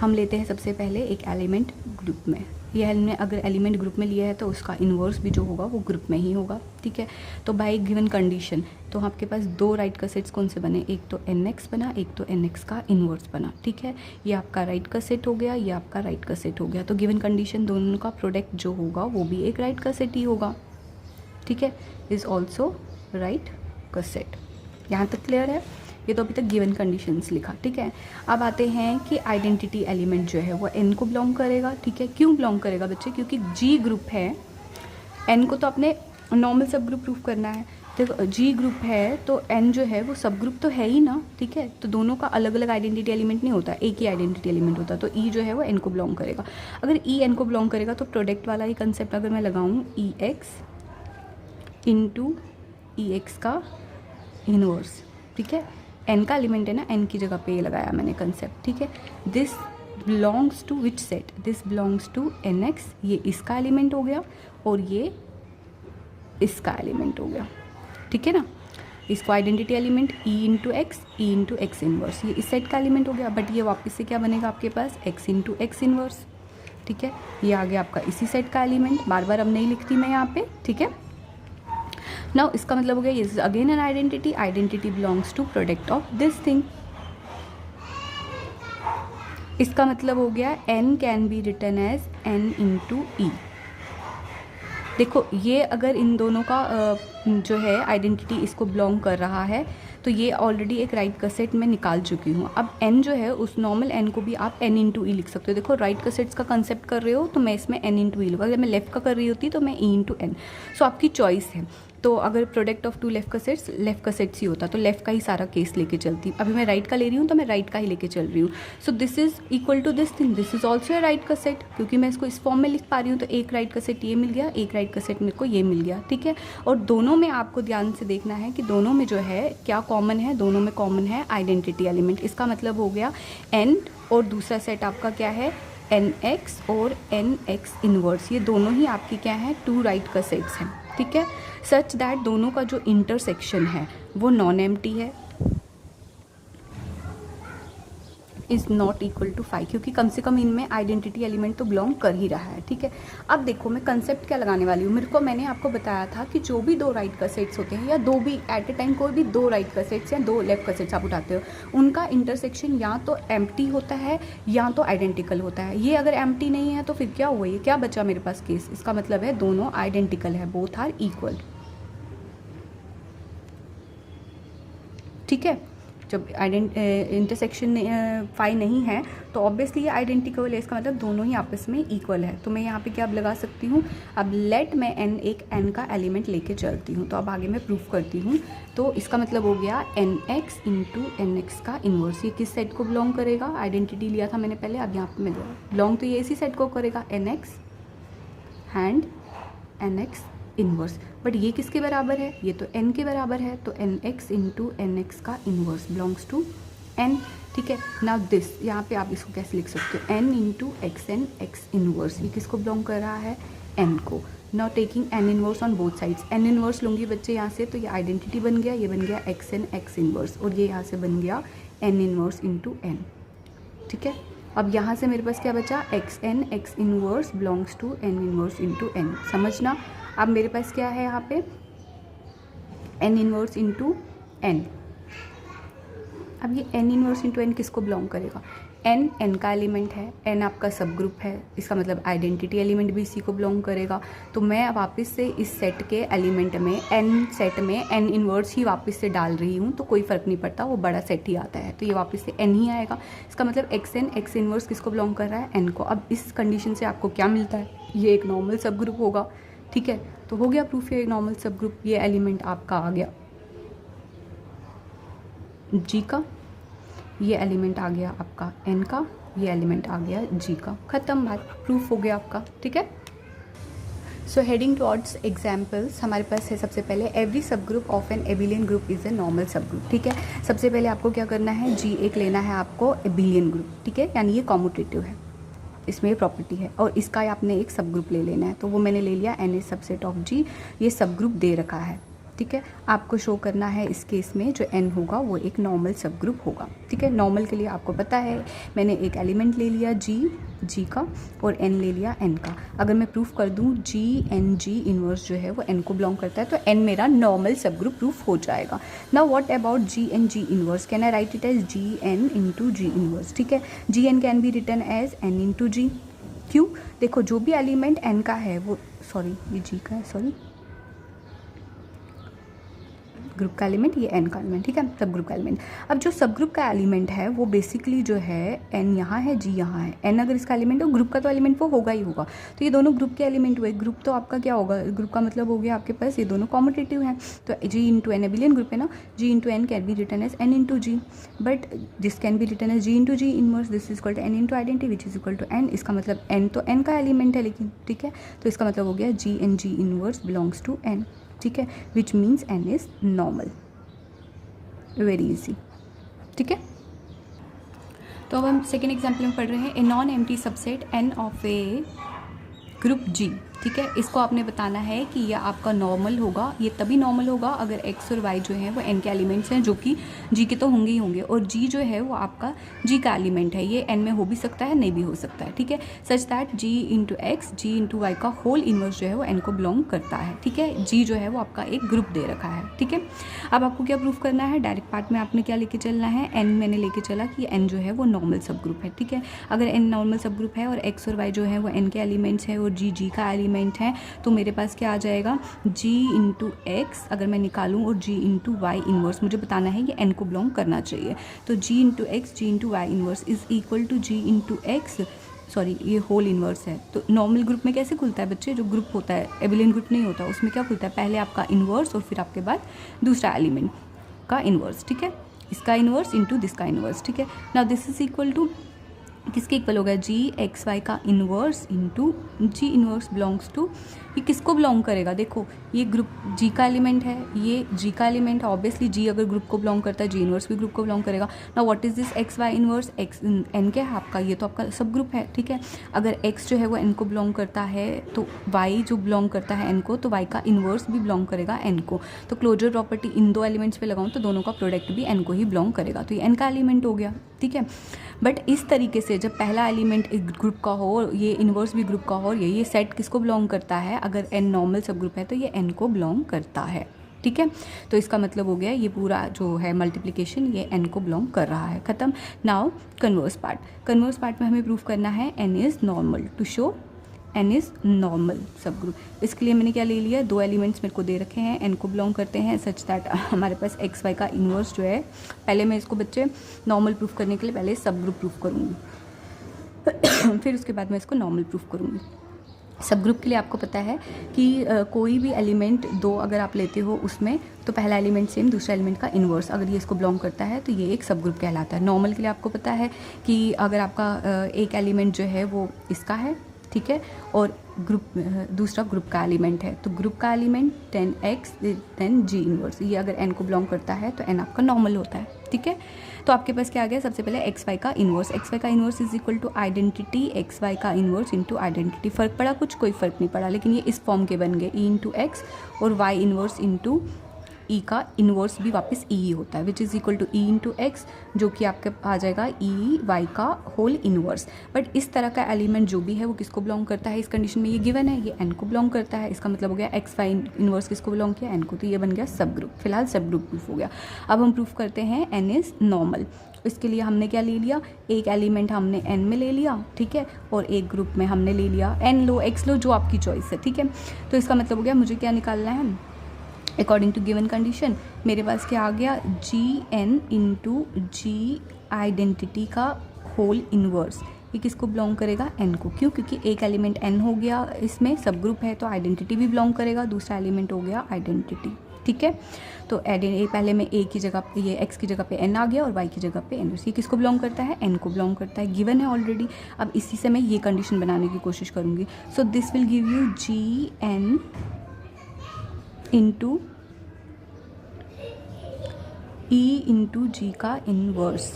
हम लेते हैं सबसे पहले एक एलिमेंट ग्रुप में। ये हमने अगर एलिमेंट ग्रुप में लिया है तो उसका इन्वर्स भी जो होगा वो ग्रुप में ही होगा, ठीक है। तो बाय गिवन कंडीशन तो आपके पास 2 राइट कसेट्स कौन से बने, एक तो nx बना, एक तो nx का इन्वर्स बना, ठीक है। ये आपका राइट कसेट हो गया, ये आपका राइट कसेट हो गया। तो गिवन कंडीशन दोनों का प्रोडक्ट जो होगा वो भी एक राइट कसेट ही होगा, ठीक है, इज ऑल्सो राइट कसेट। यहाँ तक क्लियर है, ये तो अभी तक गिवन कंडीशंस लिखा, ठीक है। अब आते हैं कि आइडेंटिटी एलिमेंट जो है वो n को बिलोंग करेगा, ठीक है। क्यों बिलोंग करेगा बच्चे, क्योंकि g ग्रुप है, n को तो अपने नॉर्मल सब ग्रुप प्रूफ करना है। देखो g ग्रुप है तो n जो है वो सब ग्रुप तो है ही ना, ठीक है। तो दोनों का अलग अलग आइडेंटिटी एलिमेंट नहीं होता, एक ही आइडेंटिटी एलिमेंट होता, तो e जो है वो n को बिलोंग करेगा। अगर e n को बिलोंग करेगा तो प्रोडक्ट वाला ही कंसेप्ट अगर मैं लगाऊँ ई एक्स इंटू ई एक्स का इनवर्स, ठीक है। n का एलिमेंट है ना, n की जगह पे ये लगाया मैंने कंसेप्ट, ठीक है। This belongs to which set, this belongs to nx, ये इसका एलिमेंट हो गया और ये इसका एलिमेंट हो गया, ठीक है ना। इसको identity element e into x, ई इंटू एक्स इनवर्स, ये इस सेट का एलिमेंट हो गया। बट ये वापस से क्या बनेगा आपके पास, x इंटू एक्स इनवर्स, ठीक है। ये आ गया आपका इसी सेट का एलिमेंट, बार बार अब नहीं लिखती मैं यहाँ पे, ठीक है। नाउ इसका मतलब हो गया is again N identity, identity belongs to product of this thing. इसका मतलब हो गया n can be written as n into e. देखो ये अगर इन दोनों का जो है आइडेंटिटी इसको बिलोंग कर रहा है तो ये ऑलरेडी एक राइट कसेट में निकाल चुकी हूँ। अब n जो है उस नॉर्मल n को भी आप n इंटू ई लिख सकते हो। देखो राइट कसेट्स का कंसेप्ट कर रहे हो तो मैं इसमें n इंटू ई लूँगा, अगर मैं लेफ्ट का कर रही होती तो मैं e इंटू एन। सो आपकी चॉइस है। तो अगर product of two left cosets ही होता तो लेफ्ट का ही सारा केस लेके चलती। अभी मैं राइट का ले रही हूँ तो मैं राइट का ही लेके चल रही हूँ। So this is equal to this thing, this is also a right coset, क्योंकि मैं इसको इस फॉर्म में लिख पा रही हूँ। तो एक राइट कसेट ये मिल गया, एक राइट कसेट मेरे को ये मिल गया, ठीक है। और दोनों में आपको ध्यान से देखना है कि दोनों में जो है क्या कॉमन है, दोनों में कॉमन है आइडेंटिटी एलिमेंट। इसका मतलब हो गया n और दूसरा सेट आपका क्या है nx और nx इनवर्स, ये दोनों ही आपकी क्या है टू राइट कसेट्स हैं, ठीक है। सच दैट दोनों का जो इंटरसेक्शन है वो नॉन एम्प्टी है, इज़ नॉट इक्वल टू 5, क्योंकि कम से कम इनमें आइडेंटिटी एलिमेंट तो बिलोंग कर ही रहा है, ठीक है। अब देखो मैं कंसेप्ट क्या लगाने वाली हूँ। मैंने आपको बताया था कि जो भी दो राइट कसेट्स होते हैं या दो भी एट ए टाइम कोई भी दो राइट कसेट्स या दो लेफ्ट कसेट्स आप उठाते हो, उनका इंटरसेक्शन या तो एम्प्टी होता है या तो आइडेंटिकल होता है। ये अगर एम्प्टी नहीं है तो फिर क्या हुआ, ये क्या बचा मेरे पास केस, इसका मतलब है दोनों आइडेंटिकल है, बोथ आर इक्वल, ठीक है। जब इंटरसेक्शन 5 नहीं है तो ऑब्वियसली ये आइडेंटिकल है, इसका मतलब दोनों ही आपस में इक्वल है। तो मैं यहाँ पे क्या अब लगा सकती हूँ, अब लेट मैं n एक n का एलिमेंट लेके चलती हूँ। तो अब आगे मैं प्रूफ करती हूँ। तो इसका मतलब हो गया nx इंटू nx का इन्वर्स, ये किस सेट को बिलोंग करेगा, आइडेंटिटी लिया था मैंने पहले, अब यहाँ पे मैं बिलोंग तो ये इसी सेट को करेगा, nx and nx inverse. But ये किसके बराबर है, ये तो n के बराबर है, तो nx इंटू nx का इन्वर्स बिलोंग्स टू n, ठीक है। नाउ दिस यहाँ पे आप इसको कैसे लिख सकते हो, n into X N X inverse, ये किसको बिलोंग कर रहा है, n को। Now taking n inverse on both sides, n inverse लूँगी बच्चे यहाँ से, तो ये आइडेंटिटी बन गया, ये बन गया एक्स एन एक्स इन्वर्स, और ये यहाँ से बन गया n इन्वर्स इंटू n, ठीक है। अब यहाँ से मेरे पास क्या बचा, X N X inverse belongs to n inverse into n, समझना। अब मेरे पास क्या है यहाँ पे n इन्वर्स इंटू n। अब ये n इन्वर्स इंटू n किसको बिलोंग करेगा, n का एलिमेंट है, n आपका सब ग्रुप है, इसका मतलब आइडेंटिटी एलिमेंट भी इसी को बिलोंग करेगा। तो मैं वापस से इस सेट के एलिमेंट में n सेट में n इन्वर्स ही वापस से डाल रही हूँ, तो कोई फ़र्क नहीं पड़ता, वो बड़ा सेट ही आता है, तो ये वापस से n ही आएगा। इसका मतलब एक्स इन्वर्स किसको बिलोंग कर रहा है, n को। अब इस कंडीशन से आपको क्या मिलता है, ये एक नॉर्मल सब ग्रुप होगा, ठीक है। तो हो गया प्रूफ, ये एक नॉर्मल सब ग्रुप, ये एलिमेंट आपका आ गया g का, ये एलिमेंट आ गया आपका n का, ये एलिमेंट आ गया g का, ख़त्म बात, प्रूफ हो गया आपका, ठीक है। सो हेडिंग टुवर्ड्स एग्जाम्पल्स हमारे पास है सबसे पहले every subgroup of an abelian group is a normal subgroup, ठीक है। सबसे पहले आपको क्या करना है, g एक लेना है आपको एबिलियन ग्रुप, ठीक है, यानी ये कॉम्यूटेटिव है, इसमें ये प्रॉपर्टी है, और इसका आपने एक सब ग्रुप ले लेना है। तो वो मैंने ले लिया n is subset of g, ये सब ग्रुप दे रखा है, ठीक है। आपको शो करना है इस केस में जो n होगा वो एक नॉर्मल सब ग्रुप होगा, ठीक है। नॉर्मल के लिए आपको पता है मैंने एक एलिमेंट ले लिया g का और n ले लिया n का। अगर मैं प्रूफ कर दूं g n g इन्वर्स जो है वो n को बिलोंग करता है, तो n मेरा नॉर्मल सब ग्रुप प्रूफ हो जाएगा। Now what about g n g inverse, can I write it as g n into g inverse, ठीक है। g n can be written as n into g, क्यों, देखो जो भी एलिमेंट n का है वो, सॉरी ये g का है, सॉरी ग्रुप का एलिमेंट, ये n का एलिमेंट, ठीक है, सब ग्रुप का एलिमेंट। अब जो सब ग्रुप का एलिमेंट है वो बेसिकली जो है n यहाँ है, g यहाँ है, n अगर इसका एलिमेंट हो, ग्रुप का तो एलिमेंट वो होगा ही होगा। तो ये दोनों ग्रुप के एलिमेंट हुए, ग्रुप तो आपका क्या होगा, ग्रुप का मतलब हो गया आपके पास ये दोनों कॉम्यूटेटिव हैं, तो g into N abelian group है ना, g into N can be written as n into G, but this can be written as g into G inverse, this is equal to n into identity which is equal to n। इसका मतलब n तो n का element है लेकिन, ठीक है, तो इसका मतलब हो गया g n g inverse belongs to n, ठीक है, which means n is normal, very easy, ठीक है। तो अब हम सेकेंड एग्जाम्पल में पढ़ रहे हैं a non empty subset n of a group g ठीक है। इसको आपने बताना है कि यह आपका नॉर्मल होगा, ये तभी नॉर्मल होगा अगर एक्स और वाई जो है वो एन के एलिमेंट्स हैं, जो कि जी के तो होंगे ही होंगे, और जी जो है वो आपका जी का एलिमेंट है। ये एन में हो भी सकता है, नहीं भी हो सकता है, ठीक है। Such that G into x ji into Y का होल इनवर्स जो है वो एन को बिलोंग करता है, ठीक है। जी जो है वो आपका एक ग्रुप दे रखा है, ठीक है। अब आपको क्या प्रूफ करना है, डायरेक्ट पार्ट में आपने क्या लेके चलना है, एन मैंने लेके चला कि एन जो है वो नॉर्मल सब ग्रुप है, ठीक है। अगर एन नॉर्मल सब ग्रुप है और एक्स और वाई जो है वो एन के एलिमेंट्स है और जी जी का एलिमेंट है, तो मेरे पास क्या आ जाएगा, जी इंटू एक्स अगर मैं निकालूँ और जी इंटू वाई इन्वर्स, मुझे बताना है ये एन को बिलोंग करना चाहिए। तो g into x ji into y inverse is equal to g into x, sorry ये होल इन्वर्स है। तो नॉर्मल ग्रुप में कैसे खुलता है बच्चे, जो ग्रुप होता है एबिलियन ग्रुप नहीं होता, उसमें क्या खुलता है, पहले आपका इन्वर्स और फिर आपके बाद दूसरा एलिमेंट का इन्वर्स, ठीक है। इसका इन्वर्स इंटू दिस का इन्वर्स, ठीक है। Now this is equal to किसके इक्वल होगा, जी एक्स वाई का inverse into G inverse belongs to, ये किसको बिलोंग करेगा, देखो ये ग्रुप जी का एलिमेंट है, ये जी का एलिमेंट है, ऑब्वियसली जी अगर ग्रुप को बिलोंग करता है जी इन्वर्स भी ग्रुप को बिलोंग करेगा। ना what is this X Y inverse, X N क्या है आपका, ये तो आपका सब ग्रुप है, ठीक है। अगर एक्स जो है वो एन को बिलोंग करता है तो वाई जो बिलोंग करता है एन को, तो वाई का इन्वर्स भी बिलोंग करेगा एन को। तो क्लोजर प्रॉपर्टी इन दो एलिमेंट्स पे लगाऊँ तो दोनों का प्रोडक्ट भी एन को ही बिलोंग करेगा, तो ये एन का एलिमेंट हो गया, ठीक है। बट इस तरीके से जब पहला एलिमेंट एक ग्रुप का हो, ये इन्वर्स भी ग्रुप का हो, और ये सेट किसको बिलोंग करता है, अगर एन नॉर्मल सब ग्रुप है तो ये एन को बिलोंग करता है, ठीक है। तो इसका मतलब हो गया ये पूरा जो है मल्टीप्लिकेशन ये एन को बिलोंग कर रहा है, खत्म। Now converse part, converse part में हमें प्रूफ करना है N is normal, to show N is normal subgroup. इसके लिए मैंने क्या ले लिया, दो एलिमेंट्स मेरे को दे रखे हैं, एन को बिलोंग करते हैं, सच दैट हमारे पास एक्स वाई का इन्वर्स जो है, पहले मैं इसको बच्चे नॉर्मल प्रूफ करने के लिए पहले सब ग्रुप प्रूफ करूँगी फिर उसके बाद मैं इसको नॉर्मल प्रूफ करूँगी। सब ग्रुप के लिए आपको पता है कि कोई भी एलिमेंट दो अगर आप लेते हो उसमें, तो पहला एलिमेंट सेम दूसरा एलिमेंट का इन्वर्स अगर ये इसको बिलोंग करता है तो ये एक सब ग्रुप कहलाता है। नॉर्मल के लिए आपको पता है कि अगर आपका एक एलिमेंट जो है वो इसका है, ठीक है, और ग्रुप दूसरा ग्रुप का एलिमेंट है, तो ग्रुप का एलिमेंट 10x देन जी इन्वर्स, ये अगर n को बिलोंग करता है तो n आपका नॉर्मल होता है, ठीक है। तो आपके पास क्या आ गया, सबसे पहले एक्स वाई का इन्वर्स, एक्स वाई का inverse is equal to identity X Y का इन्वर्स इंटू आइडेंटिटी। फ़र्क पड़ा कुछ, कोई फ़र्क नहीं पड़ा, लेकिन ये इस फॉर्म के बन गए, ई इंटू एक्स और वाई इन्वर्स इंटू ई का इन्वर्स भी वापस ई ही होता है, which is equal to E into X, जो कि आपके आ जाएगा ई वाई का होल इन्वर्स। बट इस तरह का एलिमेंट जो भी है वो किसको बिलोंग करता है, इस कंडीशन में ये गिवन है, ये एन को बिलोंग करता है, इसका मतलब हो गया एक्स वाई इन्वर्स किसको बिलोंग किया, एन को, तो ये बन गया सब ग्रुप। फिलहाल सब ग्रुप प्रूफ हो गया। अब हम प्रूफ करते हैं एन इज़ नॉर्मल। इसके लिए हमने क्या ले लिया, एक एलिमेंट हमने एन में ले लिया, ठीक है, और एक ग्रुप में हमने ले लिया एन लो एक्स लो, जो आपकी चॉइस है, ठीक है। तो इसका मतलब हो गया मुझे क्या निकालना है, अकॉर्डिंग टू गिवन कंडीशन मेरे पास क्या आ गया, जी एन इंटू जी आइडेंटिटी का होल इन्वर्स, ये किसको बिलोंग करेगा, एन को। क्यों, क्योंकि एक एलिमेंट एन हो गया, इसमें सब ग्रुप है तो आइडेंटिटी भी बिलोंग करेगा, दूसरा एलिमेंट हो गया आइडेंटिटी, ठीक है। तो पहले में ए की जगह पे, ये एक्स की जगह पे एन आ गया और वाई की जगह पे एन, ये किसको बिलोंग करता है, एन को बिलोंग करता है, गिवन है ऑलरेडी। अब इसी से मैं ये कंडीशन बनाने की कोशिश करूँगी। So this will give you g N into e into g का इन्वर्स।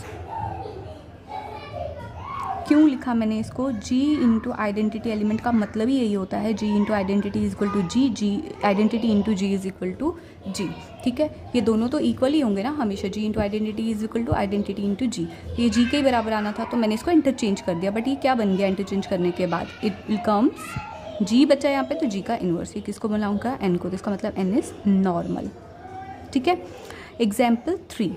क्यों लिखा मैंने इसको, जी इंटू आइडेंटिटी एलिमेंट का मतलब ही यही होता है, g into identity is equal to g, g identity into g is equal to जी, ठीक है। ये दोनों तो इक्वल ही होंगे ना हमेशा, G into identity is equal to identity into G, ये जी के ही बराबर आना था, तो मैंने इसको इंटरचेंज कर दिया। बट ये क्या बन गया इंटरचेंज करने के बाद, इट बिकम्स जी बचा यहाँ पे, तो जी का इन्वर्स, ये किसको बिलोंग का, एन को, तो इसका मतलब एन इज नॉर्मल, ठीक है। एग्जाम्पल 3,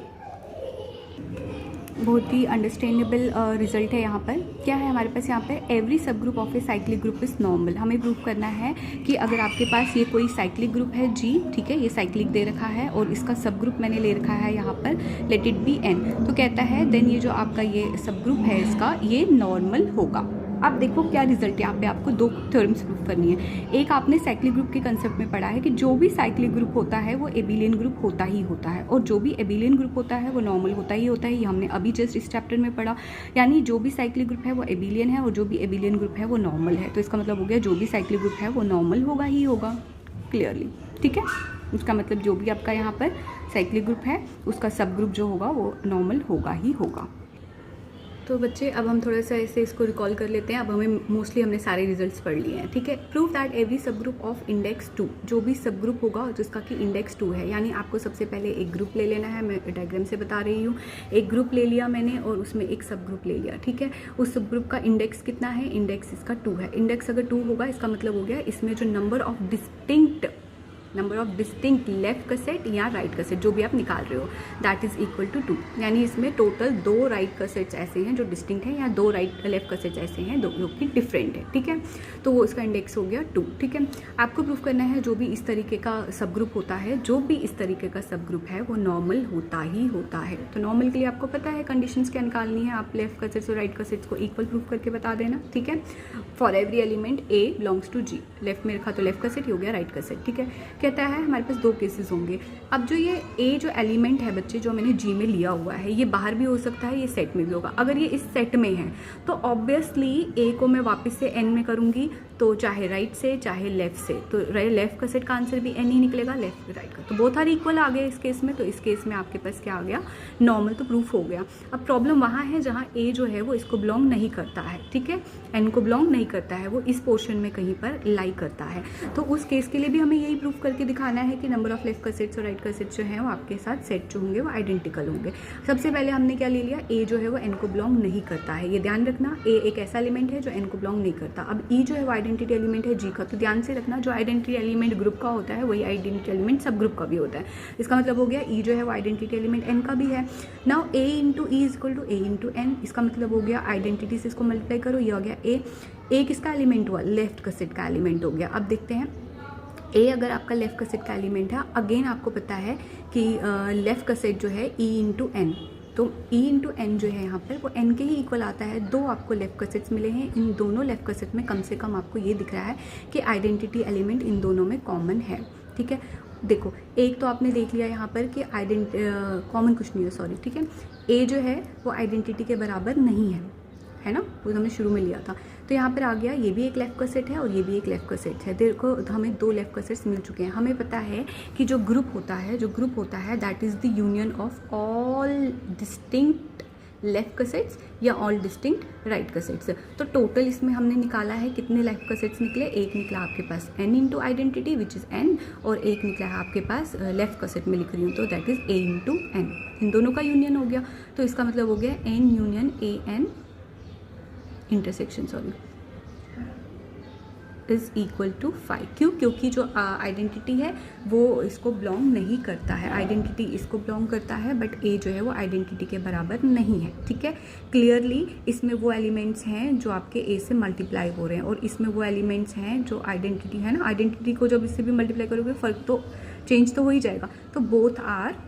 बहुत ही अंडरस्टैंडेबल रिजल्ट है यहाँ पर। क्या है हमारे पास यहाँ पर, every subgroup of a cyclic group is normal. हमें प्रूफ करना है कि अगर आपके पास ये कोई साइक्लिक ग्रुप है जी, ठीक है, ये साइक्लिक दे रखा है और इसका सब ग्रुप मैंने ले रखा है यहाँ पर, लेट इट बी एन, तो कहता है देन ये जो आपका ये सब ग्रुप है इसका ये नॉर्मल होगा। अब देखो क्या रिजल्ट, यहाँ पे आपको दो थ्योरम्स प्रूफ करनी है। एक आपने साइक्लिक ग्रुप के कंसेप्ट में पढ़ा है कि जो भी साइक्लिक ग्रुप होता है वो एबिलियन ग्रुप होता ही होता है, और जो भी एबिलियन ग्रुप होता है वो नॉर्मल होता ही होता है, ये हमने अभी जस्ट इस चैप्टर में पढ़ा। यानी जो भी साइक्लिक ग्रुप है वो एबिलियन है और जो भी एबिलियन ग्रुप है वो नॉर्मल है, तो इसका मतलब हो गया जो भी साइक्लिक ग्रुप है वो नॉर्मल होगा ही होगा, क्लियरली, ठीक है। उसका मतलब जो भी आपका यहाँ पर साइक्लिक ग्रुप है उसका सब ग्रुप जो होगा वो नॉर्मल होगा ही होगा। तो बच्चे अब हम थोड़ा सा ऐसे इसको रिकॉल कर लेते हैं। अब हमें मोस्टली हमने सारे रिजल्ट्स पढ़ लिए हैं, ठीक है। Prove that every subgroup of index 2, जो भी सब ग्रुप होगा जिसका कि इंडेक्स 2 है, यानी आपको सबसे पहले एक ग्रुप ले लेना है। मैं डायग्राम से बता रही हूँ। एक ग्रुप ले लिया मैंने और उसमें एक सब ग्रुप ले लिया, ठीक है। उस सब ग्रुप का इंडेक्स कितना है? इंडेक्स इसका 2 है। इंडेक्स अगर 2 होगा इसका मतलब हो गया इसमें जो number of distinct left cassette या राइट कसेट जो भी आप निकाल रहे हो दैट इज इक्वल टू 2, यानी इसमें टोटल 2 राइट कसेट्स ऐसे हैं जो डिस्टिंक्ट हैं या 2 लेफ्ट कसेट्स ऐसे हैं जो कि डिफरेंट है, ठीक है। तो वो इसका इंडेक्स हो गया 2, ठीक है। आपको प्रूफ करना है जो भी इस तरीके का सब ग्रुप होता है, जो भी इस तरीके का सब ग्रुप है वो नॉर्मल होता ही होता है। तो नॉर्मल के लिए आपको पता है कंडीशंस क्या निकालनी है, आप लेफ्ट कसेट्स और राइट कसेट्स को इक्वल प्रूफ करके बता देना, ठीक है। For every element A belongs to G, left में रखा तो लेफ्ट कसेट हो गया राइट कसेट, ठीक है। कहता है हमारे पास 2 केसेस होंगे। अब जो ये ए जो एलिमेंट है बच्चे जो मैंने जी में लिया हुआ है, ये बाहर भी हो सकता है, ये सेट में भी होगा। अगर ये इस सेट में है तो ऑब्वियसली ए को मैं वापस से एन में करूंगी, तो चाहे राइट से चाहे लेफ्ट से, तो लेफ्ट का सेट का आंसर भी एन ही निकलेगा, लेफ्ट राइट का। तो बोथ आर इक्वल आ गया इस केस में। तो इस केस में आपके पास क्या आ गया? नॉर्मल तो प्रूफ हो गया। अब प्रॉब्लम वहाँ है जहाँ ए जो है वो इसको बिलोंग नहीं करता है, ठीक है। एन को बिलोंग नहीं करता है, वो इस पोर्शन में कहीं पर लाई करता है। तो उस केस के लिए भी हमें यही प्रूफ करके दिखाना है कि नंबर ऑफ लेफ्ट कसेट्स और राइट कसेट्स जो है वो आपके साथ सेट जो होंगे वो आइडेंटिकल होंगे। सबसे पहले हमने क्या ले लिया? ए जो है वो एन को बिलोंग नहीं करता है। ये ध्यान रखना, ए एक ऐसा एलिमेंट है जो एन को बिलोंग नहीं करता। अब ई जो है वो आइडेंटिटी एलिमेंट है जी का, तो ध्यान से रखना जो आइडेंटिटी एलिमेंट ग्रुप का होता है वही आइडेंटिटी एलिमेंट सब ग्रुप का भी होता है। इसका मतलब हो गया ई जो है वो आइडेंटिटी एलिमेंट एन का भी है। Now A into E is equal to A into N, इसका मतलब हो गया आइडेंटिटी से इसको मल्टीप्लाई करो, ये हो गया ए किसका एलिमेंट हुआ? लेफ्ट कसेट का एलिमेंट हो गया। अब देखते हैं ए अगर आपका लेफ्ट कसेट का एलिमेंट है, अगेन आपको पता है कि लेफ्ट कसेट जो है ई इंटू एन, तो ई इंटू एन जो है यहाँ पर वो एन के ही इक्वल आता है। 2 आपको लेफ्ट कसेट्स मिले हैं, इन दोनों लेफ्ट कसेट में कम से कम आपको ये दिख रहा है कि आइडेंटिटी एलिमेंट इन दोनों में कॉमन है, ठीक है। देखो एक तो आपने देख लिया यहाँ पर कि कॉमन कुछ नहीं है, सॉरी, ठीक है। ए जो है वो आइडेंटिटी के बराबर नहीं है ना, वो हमने शुरू में लिया था। तो यहाँ पर आ गया ये भी एक लेफ्ट कसेट है और ये भी एक लेफ्ट कसेट है। देखो हमें 2 लेफ्ट कसेट्स मिल चुके हैं। हमें पता है कि जो ग्रुप होता है that is the union of all distinct left cassettes या ऑल डिस्टिंक्ट राइट कसेट्स। तो टोटल इसमें हमने निकाला है कितने लेफ्ट कसेट्स निकले? एक निकला आपके पास N into identity which is N, और एक निकला है आपके पास लेफ्ट कसेट में लिख रही हूँ तो that is a into N. इन दोनों का यूनियन हो गया, तो इसका मतलब हो गया N union A N intersection is equal to 5। क्यों? क्योंकि जो आइडेंटिटी है वो इसको बिलोंग नहीं करता है, आइडेंटिटी इसको बिलोंग करता है, बट ए जो है वो आइडेंटिटी के बराबर नहीं है, ठीक है। क्लियरली इसमें वो एलिमेंट्स हैं जो आपके ए से मल्टीप्लाई हो रहे हैं और इसमें वो एलिमेंट्स हैं जो आइडेंटिटी है ना, आइडेंटिटी को जब इससे भी मल्टीप्लाई करोगे फ़र्क तो चेंज तो हो ही जाएगा। तो बोथ आर,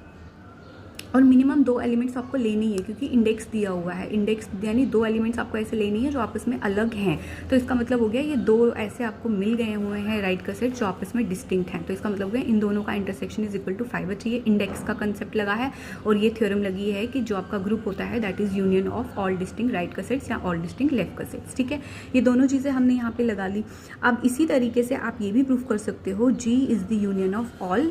और मिनिमम 2 एलिमेंट्स आपको लेनी है क्योंकि इंडेक्स दिया हुआ है। इंडेक्स यानी 2 एलिमेंट्स आपको ऐसे लेनी है जो आपस में अलग हैं। तो इसका मतलब हो गया ये 2 ऐसे आपको मिल गए हुए हैं राइट कसेट जो आपस में डिस्टिंक्ट हैं। तो इसका मतलब हो गया इन दोनों का इंटरसेक्शन इज इक्वल टू 5। अच्छा, ये इंडेक्स का कंसेप्ट लगा है और ये थ्योरम लगी है कि जो आपका ग्रुप होता है that is union of all distinct right cosets या ऑल डिस्टिंक्ट लेफ्ट कसेट्स, ठीक है। ये दोनों चीज़ें हमने यहाँ पे लगा ली। अब इसी तरीके से आप ये भी प्रूफ कर सकते हो G is the union of all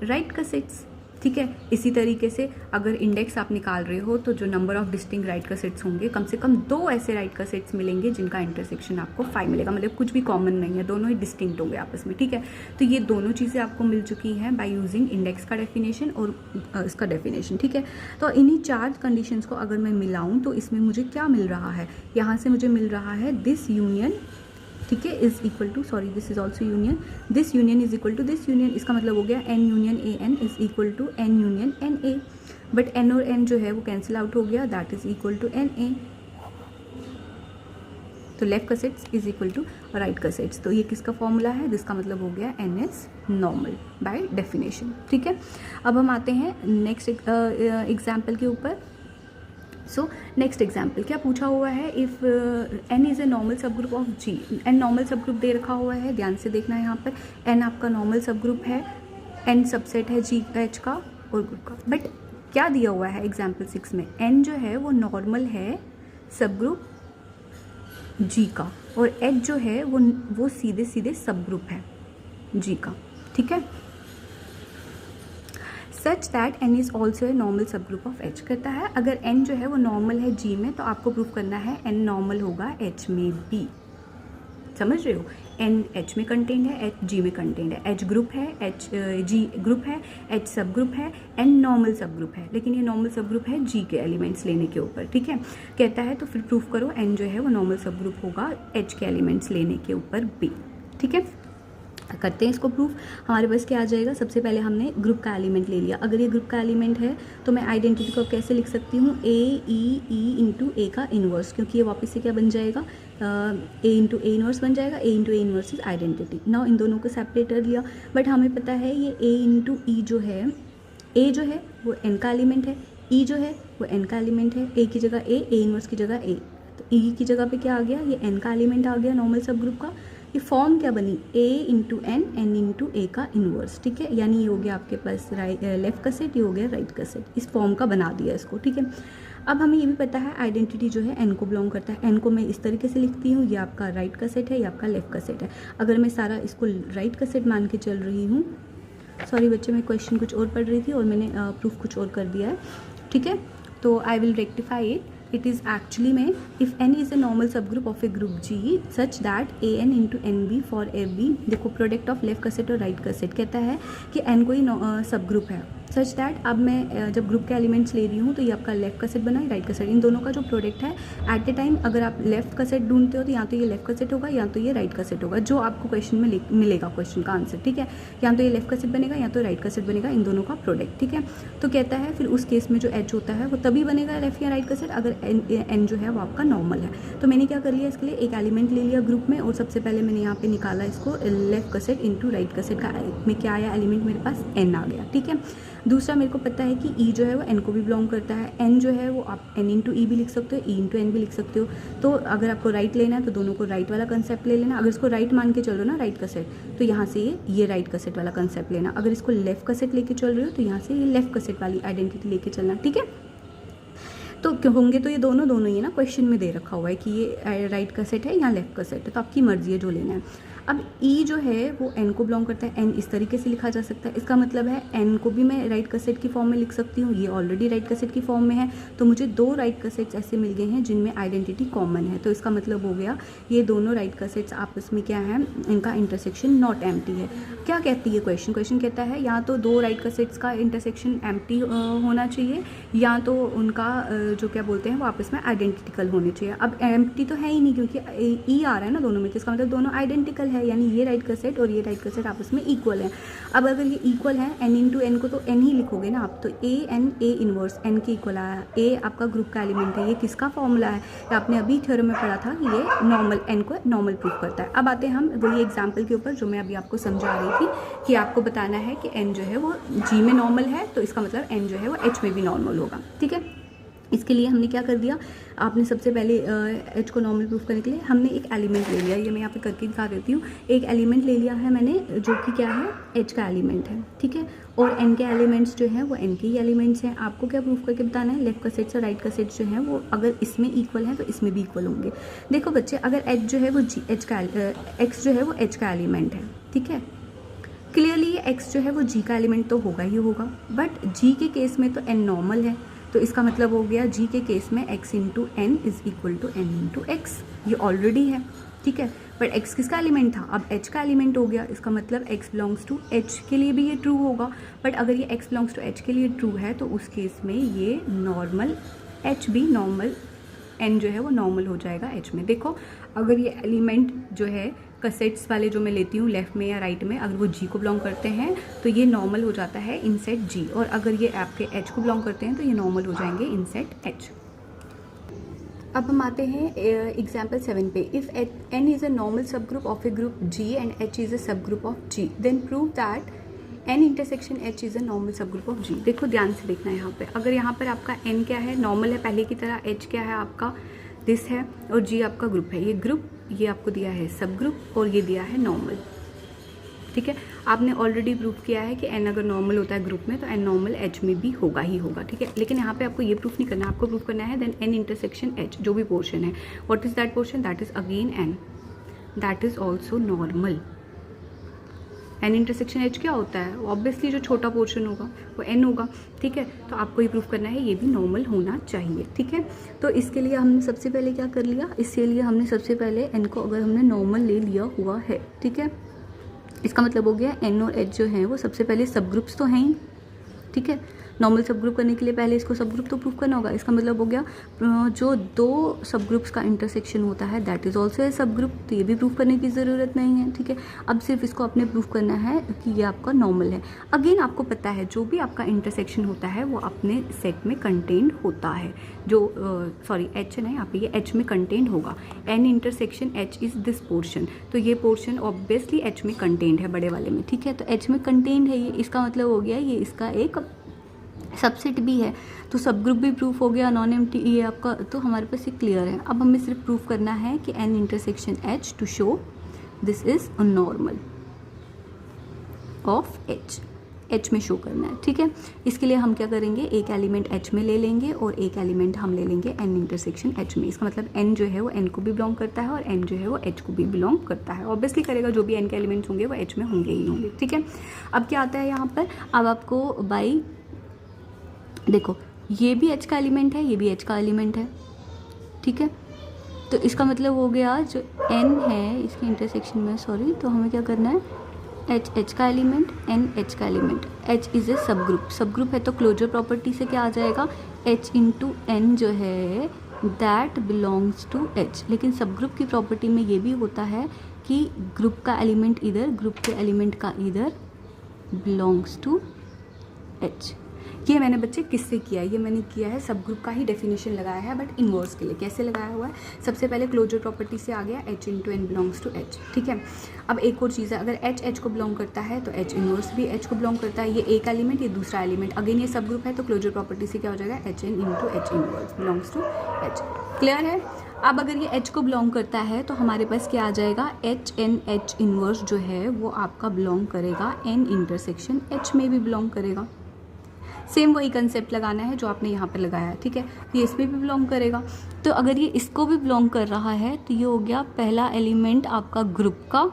right cosets, ठीक है। इसी तरीके से अगर इंडेक्स आप निकाल रहे हो तो जो number of distinct right cassettes होंगे कम से कम 2 ऐसे राइट कसेट्स मिलेंगे जिनका इंटरसेक्शन आपको 5 मिलेगा, मतलब कुछ भी कॉमन नहीं है, दोनों ही डिस्टिंक्ट होंगे आपस में, ठीक है। तो ये दोनों चीज़ें आपको मिल चुकी हैं बाय यूजिंग इंडेक्स का डेफिनेशन और इसका डेफिनेशन, ठीक है। तो इन्हीं 4 कंडीशंस को अगर मैं मिलाऊँ तो इसमें मुझे क्या मिल रहा है? यहाँ से मुझे मिल रहा है दिस यूनियन, ठीक है, is equal to, sorry this is also union, this union is equal to this union. इसका मतलब हो गया N union A N is equal to N union N a, but N और एन जो है वो कैंसिल आउट हो गया, that is equal to N a. तो left cosets is equal to right cosets, तो ये किसका फॉर्मूला है? जिसका मतलब हो गया N is normal by definition, ठीक है। अब हम आते हैं नेक्स्ट एग्जाम्पल के ऊपर। सो नेक्स्ट एग्जाम्पल क्या पूछा हुआ है? If N is a normal subgroup of G, N normal subgroup दे रखा हुआ है, ध्यान से देखना है यहाँ पर। एन आपका नॉर्मल सब ग्रुप है, एन सबसेट है जी एच का और ग्रुप का, बट क्या दिया हुआ है एग्जाम्पल 6 में? एन जो है वो नॉर्मल है सब ग्रुप जी का और एच जो है वो सीधे सीधे सब ग्रुप है जी का, ठीक है। Such that N is also a normal subgroup of H. कहता है अगर एन जो है वो नॉर्मल है जी में, तो आपको प्रूव करना है एन नॉर्मल होगा एच में भी। समझ रहे हो, एन एच में कंटेंट है, एच जी में कंटेंट है, एच ग्रुप है, एच जी ग्रुप है, एच सब ग्रुप है, एन नॉर्मल सब ग्रुप है, लेकिन ये नॉर्मल सब ग्रुप है जी के एलिमेंट्स लेने के ऊपर। ठीक है, कहता है तो फिर प्रूफ करो एन जो है वो नॉर्मल सब ग्रुप होगा एच के एलिमेंट्स लेने के ऊपर भी। ठीक है, करते हैं इसको प्रूफ। हमारे पास क्या आ जाएगा, सबसे पहले हमने ग्रुप का एलिमेंट ले लिया। अगर ये ग्रुप का एलिमेंट है तो मैं आइडेंटिटी को कैसे लिख सकती हूँ, ए ई इंटू ए का इन्वर्स, क्योंकि ये वापस से क्या बन जाएगा, ए इंटू ए इन्वर्स बन जाएगा। A into a inverse is identity. Now इन दोनों को सेपरेट कर लिया, बट हमें पता है ये ए इंटू ई जो है, ए जो है वो एन का एलिमेंट है, ई जो है वो एन का एलिमेंट है। ए की जगह ए इन्वर्स की जगह ए, तो ई की जगह पे क्या आ गया, ये एन का एलिमेंट आ गया नॉर्मल सब ग्रुप का। ये फॉर्म क्या बनी, ए इंटू एन, एन इंटू ए का इन्वर्स। ठीक है, यानी ये हो गया आपके पास लेफ्ट का सेट, ये हो गया राइट का सेट। इस फॉर्म का बना दिया इसको। ठीक है, अब हमें ये भी पता है आइडेंटिटी जो है एन को बिलोंग करता है। एन को मैं इस तरीके से लिखती हूँ, ये आपका राइट का सेट है, ये आपका लेफ्ट का सेट है। अगर मैं सारा इसको राइट का सेट मान के चल रही हूँ, सॉरी बच्चे, मैं क्वेश्चन कुछ और पढ़ रही थी और मैंने प्रूफ कुछ और कर दिया है। ठीक है, तो I will rectify it. It is actually में if N is a normal subgroup of a group G such that a N into N b for a b. देखो प्रोडक्ट ऑफ लेफ्ट का set और right का set, कहता है कि N कोई सब ग्रुप है सच दैट। अब मैं जब ग्रुप के एलिमेंट्स ले रही हूँ तो ये आपका लेफ्ट का सेट बना है, राइट का सेट, इन दोनों का जो प्रोडक्ट है एट द टाइम अगर आप लेफ्ट का सेट ढूंढते हो तो या तो ये लेफ्ट का सेट होगा या तो ये राइट का सेट होगा, जो आपको क्वेश्चन में मिलेगा क्वेश्चन का आंसर। ठीक है, या तो ये लेफ्ट का सेट बनेगा या तो राइट का सेट बनेगा, इन दोनों का प्रोडक्ट। ठीक है, तो कहता है फिर उस केस में जो एच होता है वो तभी बनेगा लेफ्ट या राइट का सेट अगर एन जो है वो आपका नॉर्मल है। तो मैंने क्या कर लिया, इसके लिए एक एलिमेंट ले लिया ग्रुप में और सबसे पहले मैंने यहाँ पे निकाला इसको लेफ्ट का सेट इंटू राइट का सेट का में क्या आया एलिमेंट, मेरे पास एन आ गया। ठीक है, दूसरा मेरे को पता है कि ई जो है वो एन को भी बिलोंग करता है। एन जो है वो आप एन इंटू ई भी लिख सकते हो, ई इंटू एन भी लिख सकते हो। तो अगर आपको राइट लेना है तो दोनों को राइट वाला कंसेप्ट ले लेना। अगर इसको राइट मान के चल रहे हो ना राइट का सेट, तो यहाँ से ये राइट का सेट वाला कंसेप्ट लेना। अगर इसको लेफ्ट का सेट लेके चल रहे हो तो यहाँ से ये लेफ्ट का सेट वाली आइडेंटिटी लेके चलना। ठीक है, तो क्यों होंगे, तो ये दोनों ही है ना, क्वेश्चन में दे रखा हुआ है कि ये राइट का सेट है या लेफ्ट का सेट है, तो आपकी मर्जी है जो लेना है। अब ई जो है वो एन को बिलोंग करता है, एन इस तरीके से लिखा जा सकता है। इसका मतलब है एन को भी मैं राइट का सेट की फॉर्म में लिख सकती हूँ, ये ऑलरेडी राइट का सेट की फॉर्म में है, तो मुझे दो राइट का सेट्स ऐसे मिल गए हैं जिनमें आइडेंटिटी कॉमन है। तो इसका मतलब हो गया ये दोनों राइट का सेट्स आपस में क्या है, इनका इंटरसेक्शन नॉट एम्प्टी है। क्या कहती है क्वेश्चन कहता है या तो दो राइट का सेट्स का इंटरसेक्शन एम्प्टी होना चाहिए या तो उनका जो क्या बोलते हैं वो आपस में आइडेंटिकल होने चाहिए। अब एम्प्टी तो है ही नहीं क्योंकि ई आ रहा है ना दोनों में, तो इसका मतलब दोनों आइडेंटिकल है, यानी ये राइट का सेट और ये राइट का सेट आपस में इक्वल है। अब अगर ये इक्वल है एन इंटू एन को तो एन ही लिखोगे ना आप, तो ए एन ए इनवर्स एन के इक्वल आया। ए आपका ग्रुप का एलिमेंट है, ये किसका फॉर्मूला है, आपने अभी थ्योरम में पढ़ा था कि ये नॉर्मल एन को नॉर्मल प्रूफ करता है। अब आते हैं हम वही एग्जाम्पल के ऊपर जो मैं अभी आपको समझा रही थी कि आपको बताना है कि एन जो है वो जी में नॉर्मल है, तो इसका मतलब एन जो है वो एच में भी नॉर्मल होगा। ठीक है, इसके लिए हमने क्या कर दिया, आपने सबसे पहले एच को नॉर्मल प्रूफ करने के लिए हमने एक एलिमेंट ले लिया, ये मैं यहाँ पे करके दिखा देती हूँ। एक एलिमेंट ले लिया है मैंने जो कि क्या है, एच का एलिमेंट है। ठीक है, और एन के एलिमेंट्स जो हैं वो एन के ही एलिमेंट्स हैं। आपको क्या प्रूफ करके बताना है, लेफ्ट का सेट्स और राइट का सेट्स जो हैं वो अगर इसमें इक्वल है तो इसमें भी इक्वल होंगे। देखो बच्चे, अगर एच जो है वो एक्स जो है वो एच का एलिमेंट है, ठीक है, क्लियरली ये एक्स जो है वो जी का एलिमेंट तो होगा ही होगा, बट जी के केस में तो एन नॉर्मल है, तो इसका मतलब हो गया जी के केस में x into N is equal to N into X, ये ऑलरेडी है। ठीक है, बट x किसका एलिमेंट था, अब h का एलिमेंट हो गया, इसका मतलब x बिलोंग्स टू h के लिए भी ये ट्रू होगा। बट अगर ये x बिलोंग्स टू h के लिए ट्रू है तो उस केस में ये नॉर्मल h भी नॉर्मल n जो है वो नॉर्मल हो जाएगा h में। देखो अगर ये एलिमेंट जो है कसेट्स वाले जो मैं लेती हूँ लेफ्ट में या राइट में, अगर वो जी को बिलोंग करते हैं तो ये नॉर्मल हो जाता है इन सेट जी, और अगर ये आपके एच को बिलोंग करते हैं तो ये नॉर्मल हो जाएंगे इन सेट एच। अब हम आते हैं एग्जाम्पल 7 पे। If N is a normal subgroup of a group G and H is a subgroup of G, then prove that N intersection H is a normal subgroup of G. देखो ध्यान से देखना है यहाँ पे, अगर यहाँ पर आपका एन क्या है, नॉर्मल है पहले की तरह, एच क्या है आपका दिस है, और जी आपका ग्रुप है। ये ग्रुप, ये आपको दिया है सब ग्रुप और ये दिया है नॉर्मल। ठीक है, आपने ऑलरेडी प्रूफ किया है कि एन अगर नॉर्मल होता है ग्रुप में तो एन नॉर्मल एच में भी होगा ही होगा। ठीक है, लेकिन यहाँ पे आपको ये प्रूफ नहीं करना, आपको प्रूफ करना है देन एन इंटरसेक्शन एच, जो भी पोर्शन है, what is that portion, that is again N, that is also normal. N intersection H क्या होता है, ऑब्वियसली जो छोटा पोर्शन होगा वो एन होगा, ठीक है। तो आपको ये प्रूफ करना है ये भी नॉर्मल होना चाहिए, ठीक है। तो इसके लिए हमने सबसे पहले क्या कर लिया, इसके लिए हमने सबसे पहले एन को अगर हमने नॉर्मल ले लिया हुआ है, ठीक है, इसका मतलब हो गया एन और एच जो है वो सबसे पहले सब ग्रुप्स तो हैं ही, ठीक है। नॉर्मल सब ग्रुप करने के लिए पहले इसको सब ग्रुप तो प्रूफ करना होगा। इसका मतलब हो गया जो दो सब ग्रुप्स का इंटरसेक्शन होता है that is also A subgroup, तो ये भी प्रूफ करने की ज़रूरत नहीं है, ठीक है। अब सिर्फ इसको अपने प्रूफ करना है कि ये आपका नॉर्मल है। अगेन आपको पता है जो भी आपका इंटरसेक्शन होता है वो अपने सेट में कंटेंड होता है, जो सॉरी एच है ना, यहाँ पे ये एच में कंटेंड होगा। N intersection H is this portion, तो ये पोर्शन ऑब्वियसली एच में कंटेंड है, बड़े वाले में, ठीक है। तो एच में कंटेंड है ये, इसका मतलब हो गया ये इसका एक सबसेट भी है, तो सब ग्रुप भी प्रूफ हो गया, नॉन एम्प्टी ये आपका, तो हमारे पास ये क्लियर है। अब हमें सिर्फ प्रूफ करना है कि N intersection H two show this is a normal of H, H में शो करना है, ठीक है। इसके लिए हम क्या करेंगे, एक एलिमेंट एच में ले लेंगे और एक एलिमेंट हम ले लेंगे एन इंटरसेक्शन एच में। इसका मतलब एन जो है वो एन को भी बिलोंग करता है और एन जो है वो एच को भी बिलोंग करता है, ऑब्वियसली करेगा, जो भी एन के एलिमेंट्स होंगे वो एच में होंगे ही होंगे, ठीक है। अब क्या आता है यहाँ पर, अब आपको बाई देखो ये भी एच का एलिमेंट है, ये भी एच का एलिमेंट है, ठीक है। तो इसका मतलब हो गया जो एन है इसके इंटरसेक्शन में, सॉरी, तो हमें क्या करना है, एच एच का एलिमेंट, एन एच का element, H is a subgroup, subgroup है तो क्लोजर प्रॉपर्टी से क्या आ जाएगा, एच इंटू एन जो है दैट बिलोंग्स टू एच। लेकिन सब ग्रुप की प्रॉपर्टी में ये भी होता है कि ग्रुप का एलिमेंट इधर, ग्रुप के एलिमेंट का इधर बिलोंग्स टू एच। ये मैंने बच्चे किससे किया है, ये मैंने किया है सब ग्रुप का ही डेफिनेशन लगाया है, बट इन्वर्स के लिए कैसे लगाया हुआ है, सबसे पहले क्लोजर प्रॉपर्टी से आ गया H into N belongs to H, ठीक है। अब एक और चीज़ है, अगर एच एच को बिलोंग करता है तो एच इन्वर्स भी एच को बिलोंग करता है, ये एक एलिमेंट ये दूसरा एलिमेंट, अगेन ये सब ग्रुप है तो क्लोजर प्रॉपर्टी से क्या हो जाएगा, H N into H inverse belongs to H, clear है। अब अगर ये एच को बिलोंग करता है तो हमारे पास क्या आ जाएगा, एच एन एच इन्वर्स जो है वो आपका बिलोंग करेगा एन इंटरसेक्शन एच में भी बिलोंग करेगा। सेम वही कंसेप्ट लगाना है जो आपने यहाँ पर लगाया है, ठीक है। ये इसमें भी बिलोंग करेगा, तो अगर ये इसको भी बिलोंग कर रहा है तो ये हो गया पहला एलिमेंट आपका ग्रुप का,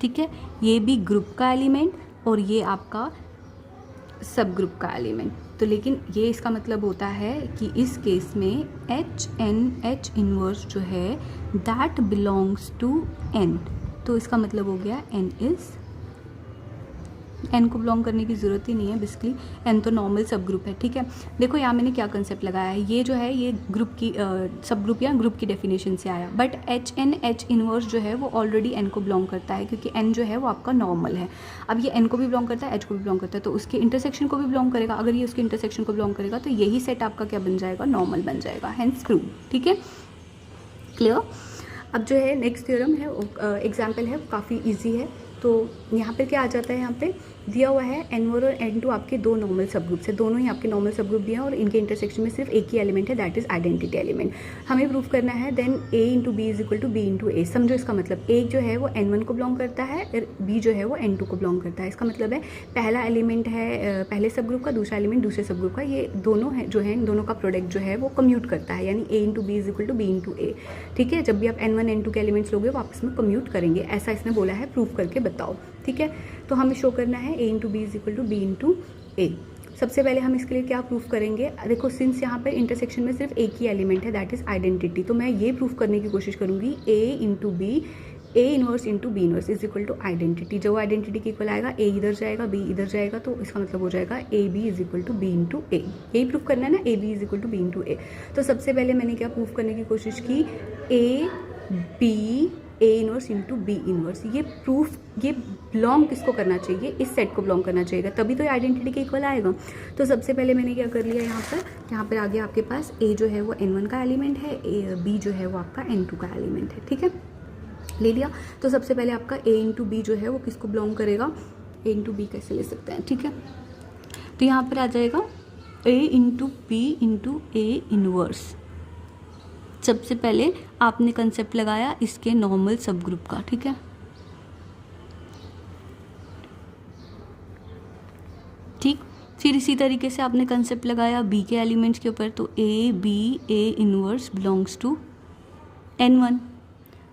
ठीक है, ये भी ग्रुप का एलिमेंट और ये आपका सब ग्रुप का एलिमेंट। तो लेकिन ये इसका मतलब होता है कि इस केस में एच एन एच इनवर्स जो है दैट बिलोंग्स टू एन, तो इसका मतलब हो गया एन इज़, एन को बिलोंग करने की ज़रूरत ही नहीं है, बेसिकली एन तो नॉर्मल सब ग्रुप है, ठीक है। देखो यहाँ मैंने क्या कंसेप्ट लगाया है, ये जो है ये ग्रुप की सब ग्रुप या ग्रुप की डेफिनेशन से आया, but H N H inverse जो है वो ऑलरेडी एन को बिलोंग करता है, क्योंकि एन जो है वो आपका नॉर्मल है। अब ये एन को भी बिलोंग करता है, एच को भी बिलोंग करता है, तो उसके इंटरसेक्शन को भी बिलोंग करेगा। अगर ये उसके इंटरसेक्शन को बिलोंग करेगा तो यही सेट आपका क्या बन जाएगा, नॉर्मल बन जाएगा, हेंस प्रूव, ठीक है, क्लियर। अब जो है नेक्स्ट थ्योरम है, एग्जाम्पल है, काफ़ी ईजी है। तो यहाँ पे क्या आ जाता है, यहाँ पे दिया हुआ है N1 और N2 आपके दो नॉर्मल सब ग्रुप्स है, दोनों ही आपके नॉर्मल सब ग्रुप दिए हैं और इनके इंटरसेक्शन में सिर्फ एक ही एलिमेंट है, दैट इज आइडेंटिटी एलिमेंट। हमें प्रूफ करना है then A into b is equal to b into a. समझो इसका मतलब, A जो है वो N1 को बिलोंग करता है और B जो है वो N2 को बिलोंग करता है। इसका मतलब है पहला एलिमेंट है पहले सब ग्रुप का, दूसरा एलिमेंट दूसरे सब ग्रुप का, ये दोनों है जो है इन दोनों का प्रोडक्ट जो है वो कम्यूट करता है, यानी A into b is equal to b into a, ठीक है। जब भी आप N1 N2 के एलिमेंट्स लोगे वो आपस में कम्यूट करेंगे, ऐसा इसने बोला है, प्रूफ करके बताओ, ठीक है। तो हमें शो करना है A into b is equal to b into a. सबसे पहले हम इसके लिए क्या प्रूफ करेंगे, देखो सिंस यहाँ पर इंटरसेक्शन में सिर्फ एक ही एलिमेंट है दैट इज आइडेंटिटी, तो मैं ये प्रूफ करने की कोशिश करूँगी A into B, A inverse into B inverse is equal to identity. जो आइडेंटिटी के इक्वल आएगा, ए इधर जाएगा बी इधर जाएगा, तो इसका मतलब हो जाएगा a b is equal to b into a. यही प्रूफ करना है ना, a b is equal to b into a. तो सबसे पहले मैंने क्या प्रूफ करने की कोशिश की, A B A inverse into B inverse, ये प्रूफ, ये बिलोंग किसको करना चाहिए, इस सेट को बिलोंग करना चाहिए, तभी तो आइडेंटिटी के इक्वल आएगा। तो सबसे पहले मैंने क्या कर लिया, यहाँ पर आ गया आपके पास ए जो है वो N1 का एलिमेंट है, बी जो है वो आपका N2 का एलिमेंट है, ठीक है, ले लिया। तो सबसे पहले आपका A इंटू बी जो है वो किसको बिलोंग करेगा, A इंटू बी कैसे ले सकते हैं, ठीक है। तो यहाँ पर आ जाएगा A into B into A inverse. सबसे पहले आपने कंसेप्ट लगाया इसके नॉर्मल सब ग्रुप का, ठीक है, ठीक। फिर इसी तरीके से आपने कंसेप्ट लगाया बी के एलिमेंट्स के ऊपर, तो A B A inverse belongs to N1।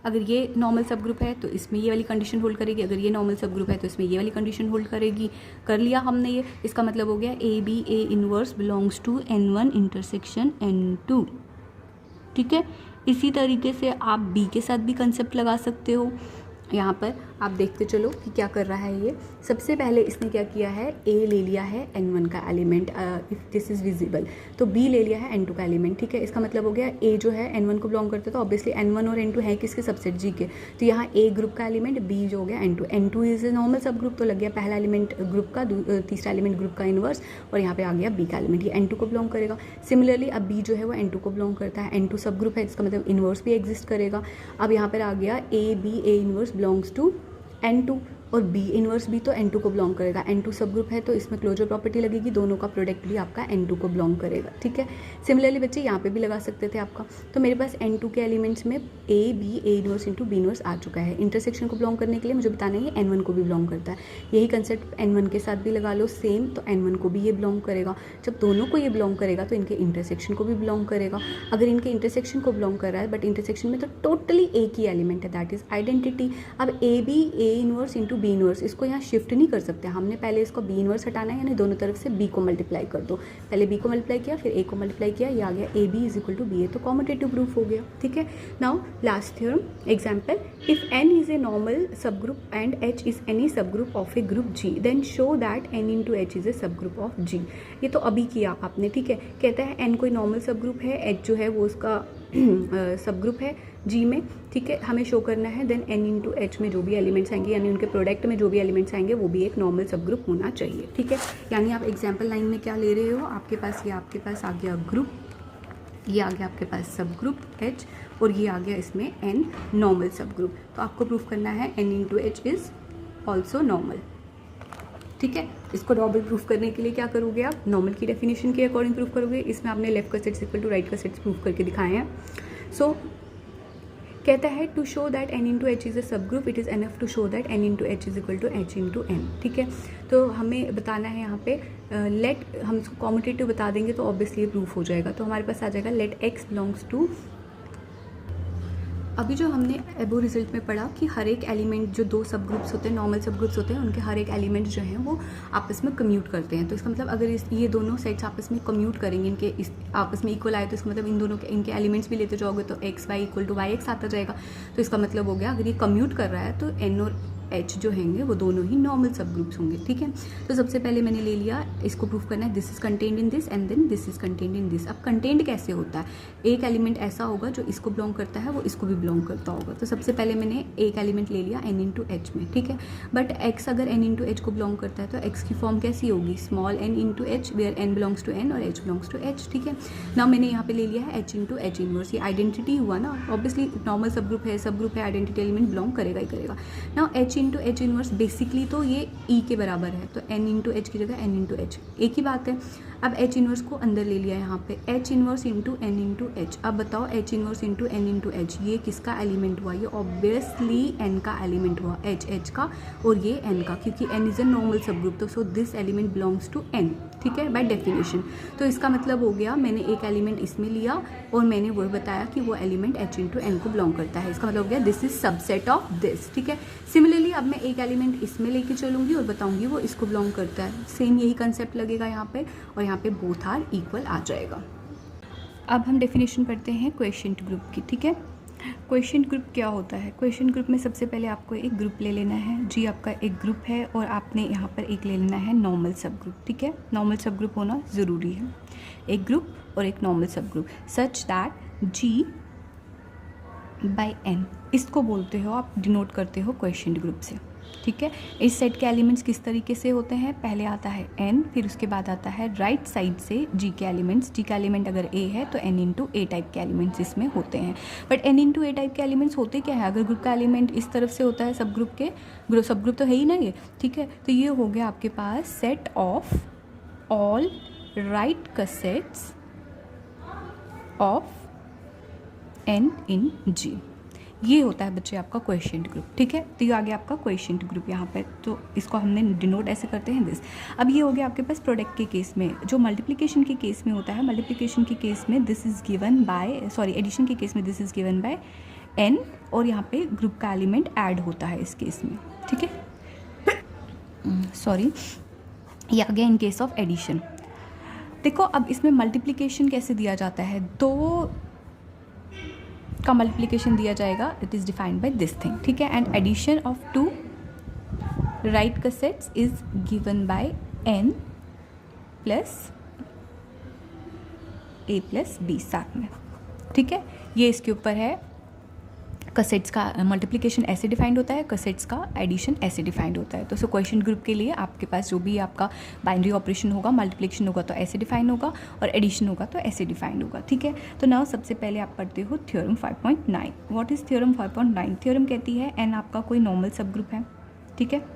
अगर ये नॉर्मल सब ग्रुप है तो इसमें ये वाली कंडीशन होल्ड करेगी, अगर ये नॉर्मल सब ग्रुप है तो इसमें ये वाली कंडीशन होल्ड करेगी। कर लिया हमने ये, इसका मतलब हो गया A B A inverse belongs to N1 intersection N2। ठीक है, इसी तरीके से आप बी के साथ भी कंसेप्ट लगा सकते हो। यहाँ पर आप देखते चलो कि क्या कर रहा है ये। सबसे पहले इसने क्या किया है, ए ले लिया है N1 का element, if this is visible, तो बी ले लिया है N2 का एलिमेंट। ठीक है, इसका मतलब हो गया ए जो है N1 को बिलोंग करता है, तो ऑब्वियसली N1 और N2 है किसके, सबसेट जी के। तो यहाँ ए ग्रुप का एलिमेंट, बी जो हो गया N2 is a normal subgroup, तो लग गया पहला एलिमेंट ग्रुप का, तीसरा एलिमेंट ग्रुप का इनवर्स, और यहाँ पे आ गया बी का एलिमेंट, ये N2 को बिलोंग करेगा। सिमिलरली अब बी जो है वो N2 को बिलोंग करता है, N2 सब ग्रुप है, इसका मतलब इनवर्स भी एग्जिस्ट करेगा। अब यहाँ पर आ गया A B A inverse belongs to N2, और बी इनवर्स भी तो N2 को बिलोंग करेगा। N2 सब ग्रुप है तो इसमें क्लोजर प्रॉपर्टी लगेगी, दोनों का प्रोडक्ट भी आपका N2 को बिलोंग करेगा। ठीक है, सिमिलरली बच्चे यहाँ पे भी लगा सकते थे आपका। तो मेरे पास N2 के एलिमेंट्स में a B A inverse into B inverse आ चुका है। इंटरसेक्शन को बिलोंग करने के लिए मुझे बताना है ये N1 को भी बिलोंग करता है। यही कंसेप्ट N1 के साथ भी लगा लो सेम, तो N1 को भी ये बिलोंग करेगा। जब दोनों को ये बिलोंग करेगा तो इनके इंटरसेक्शन को भी बिलोंग करेगा। अगर इनके इंटरसेक्शन को बिलोंग कर रहा है बट इंटरसेक्शन में तो टोटली एक ही एलिमेंट है, दैट इज आइडेंटिटी। अब A B A inverse into B inverse, इसको यहाँ शिफ्ट नहीं कर सकते हमने, पहले इसको बी इनवर्स हटाना है, यानी दोनों तरफ से बी को मल्टीप्लाई कर दो। पहले बी को मल्टीप्लाई किया, फिर ए को मल्टीप्लाई किया, ये आ गया ए b is equal to b a, तो कॉम्यूटेटिव प्रूफ हो गया। ठीक है, now last theorem example, if N is a normal subgroup and H is any subgroup of a group G, then show that N into H is a subgroup of जी। ये तो अभी किया आपने। ठीक है, कहता है N कोई नॉर्मल सब ग्रुप है, एच जो है वो उसका सब ग्रुप है जी में। ठीक है, हमें शो करना है देन एन इंटू एच में जो भी एलिमेंट्स आएंगे, यानी उनके प्रोडक्ट में जो भी एलिमेंट्स आएंगे वो भी एक नॉर्मल सब ग्रुप होना चाहिए। ठीक है, यानी आप एग्जाम्पल लाइन में क्या ले रहे हो, आपके पास ये आपके पास आ गया ग्रुप, ये आ गया आपके पास सब ग्रुप एच, और ये आ गया इसमें एन नॉर्मल सब ग्रुप। तो आपको प्रूफ करना है N into H is also normal. ठीक है, इसको नॉर्मल प्रूफ करने के लिए क्या करोगे आप, नॉर्मल की डेफिनेशन के अकॉर्डिंग प्रूफ करोगे। इसमें आपने लेफ्ट का सेट्स इक्वल टू राइट का सेट्स प्रूफ करके दिखाए हैं। सो कहता है to show that N into H is a subgroup, it is enough to show that N into H is equal to H into N. ठीक है, तो हमें बताना है यहाँ पे लेट, हम इसको कॉम्यूटेटिव बता देंगे तो ऑब्वियसली प्रूफ हो जाएगा। तो हमारे पास आ जाएगा लेट एक्स बिलोंग्स टू, अभी जो हमने एबो रिजल्ट में पढ़ा कि हर एक एलिमेंट जो दो सब ग्रुप्स होते हैं, नॉर्मल सब ग्रुप्स होते हैं, उनके हर एक एलिमेंट जो हैं वो आपस में कम्यूट करते हैं। तो इसका मतलब अगर ये दोनों सेट्स आपस में कम्यूट करेंगे, इनके इस आपस में इक्वल आए, तो इसका मतलब इन दोनों के इनके एलिमेंट्स भी लेते जाओगे तो x y equal to y x आता जाएगा। तो इसका मतलब हो गया अगर ये कम्यूट कर रहा है तो एन और एच जो होंगे वो दोनों ही नॉर्मल सब ग्रुप्स होंगे। ठीक है, तो सबसे पहले मैंने ले लिया, इसको प्रूफ करना है this is contained in this and then this is contained in this. अब कंटेन्ड कैसे होता है, एक एलिमेंट ऐसा होगा जो इसको बिलोंग करता है वो इसको भी बिलोंग करता होगा। तो सबसे पहले मैंने एक एलिमेंट ले लिया एन इंटू एच में। ठीक है, बट एक्स अगर एन इंटू एच को बिलोंग करता है तो एक्स की फॉर्म कैसी होगी, small n into H, where n belongs to N और एच बिलोंग्स टू एच। ठीक है, ना मैंने यहाँ पे ले लिया है एच इंटू एच इनवर्स, ये आइडेंटिटी हुआ ना, ऑब्वियसली नॉर्मल सब ग्रुप है, आइडेंटिटी एलिमेंट बिलोंग करेगा ही करेगा। ना H into H inverse basically तो ये ई के बराबर है, तो एन इंटू एच की जगह एन इंटू एच, एक ही बात है। अब एच इनवर्स को अंदर ले लिया यहाँ पे, h inverse into n into h. अब बताओ h inverse into n into h, ये किसका एलिमेंट हुआ, ये ऑब्वियसली एन का एलिमेंट हुआ, एच का, और ये एन का, क्योंकि N is a normal subgroup, तो so this element belongs to N. ठीक है, बाय डेफिनेशन। तो इसका मतलब हो गया मैंने एक एलिमेंट इसमें लिया और मैंने वो बताया कि वो एलिमेंट एच इंटू एन को बिलोंग करता है। इसका मतलब हो गया this is subset of this. ठीक है, सिमिलरली अब मैं एक एलिमेंट इसमें लेके चलूँगी और बताऊँगी वो इसको बिलोंग करता है, सेम यही कंसेप्ट लगेगा यहाँ पे, और यहाँ पे बोथ आर इक्वल आ जाएगा। अब हम डेफिनेशन पढ़ते हैं क्वेश्चन ग्रुप की। ठीक है, क्वेश्चन ग्रुप क्या होता है, क्वेश्चन ग्रुप में सबसे पहले आपको एक ग्रुप ले लेना है जी, आपका एक ग्रुप है और आपने यहाँ पर एक ले लेना है नॉर्मल सब ग्रुप। ठीक है, नॉर्मल सब ग्रुप होना ज़रूरी है, एक ग्रुप और एक normal subgroup, such that G by N, इसको बोलते हो आप, डिनोट करते हो क्वेश्चन ग्रुप से। ठीक है, इस सेट के एलिमेंट्स किस तरीके से होते हैं, पहले आता है n, फिर उसके बाद आता है राइट साइड से g के एलिमेंट्स। g का एलिमेंट अगर a है तो n इंटू ए टाइप के एलिमेंट्स इसमें होते हैं। But n into A type के एलिमेंट्स होते क्या है, अगर ग्रुप का एलिमेंट इस तरफ से होता है, सब ग्रुप के सब ग्रुप तो है ही ना ये। ठीक है, तो ये हो गया आपके पास set of all right cosets of n in g, ये होता है बच्चे आपका क्वेश्चन ग्रुप। ठीक है, तो ये आ गया आपका क्वेश्चन ग्रुप यहाँ पे, तो इसको हमने डिनोट ऐसे करते हैं दिस। अब ये हो गया आपके पास प्रोडक्ट के केस में, जो मल्टीप्लिकेशन के केस में होता है, मल्टीप्लिकेशन के केस में this is given by, sorry addition के केस में this is given by n और यहाँ पे ग्रुप का एलिमेंट ऐड होता है इस केस में, ठीक है। सॉरी, ये आ गया इन केस ऑफ एडिशन। देखो अब इसमें मल्टीप्लिकेशन कैसे दिया जाता है, 2 का मल्टीप्लिकेशन दिया जाएगा, it is defined by this thing, ठीक है। And addition of 2 right cosets is given by n plus a plus b साथ में, ठीक है। ये इसके ऊपर है, कैसेट्स का मल्टीप्लिकेशन ऐसे डिफाइंड होता है, कैसेट्स का एडिशन ऐसे डिफाइंड होता है। तो सो क्वेश्चन ग्रुप के लिए आपके पास जो भी आपका बाइनरी ऑपरेशन होगा, मल्टीप्लिकेशन होगा तो ऐसे डिफाइन होगा और एडिशन होगा तो ऐसे डिफाइंड होगा, ठीक है। तो नाउ सबसे पहले आप पढ़ते हो theorem 5.9। What is theorem 5.9? Theorem कहती है n आपका कोई नॉर्मल सब ग्रुप है, ठीक है।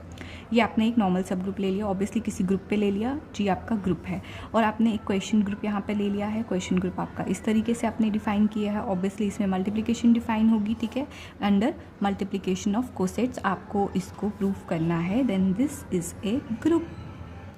ये आपने एक नॉर्मल सब ग्रुप ले लिया, ऑब्वियसली किसी ग्रुप पे ले लिया, जी आपका ग्रुप है, और आपने एक क्वेश्चन ग्रुप यहाँ पे ले लिया है। क्वेश्चन ग्रुप आपका इस तरीके से आपने डिफाइन किया है, ऑब्वियसली इसमें मल्टीप्लिकेशन डिफाइन होगी, ठीक है। अंडर मल्टीप्लिकेशन ऑफ कोसेट्स आपको इसको प्रूव करना है, then this is a group.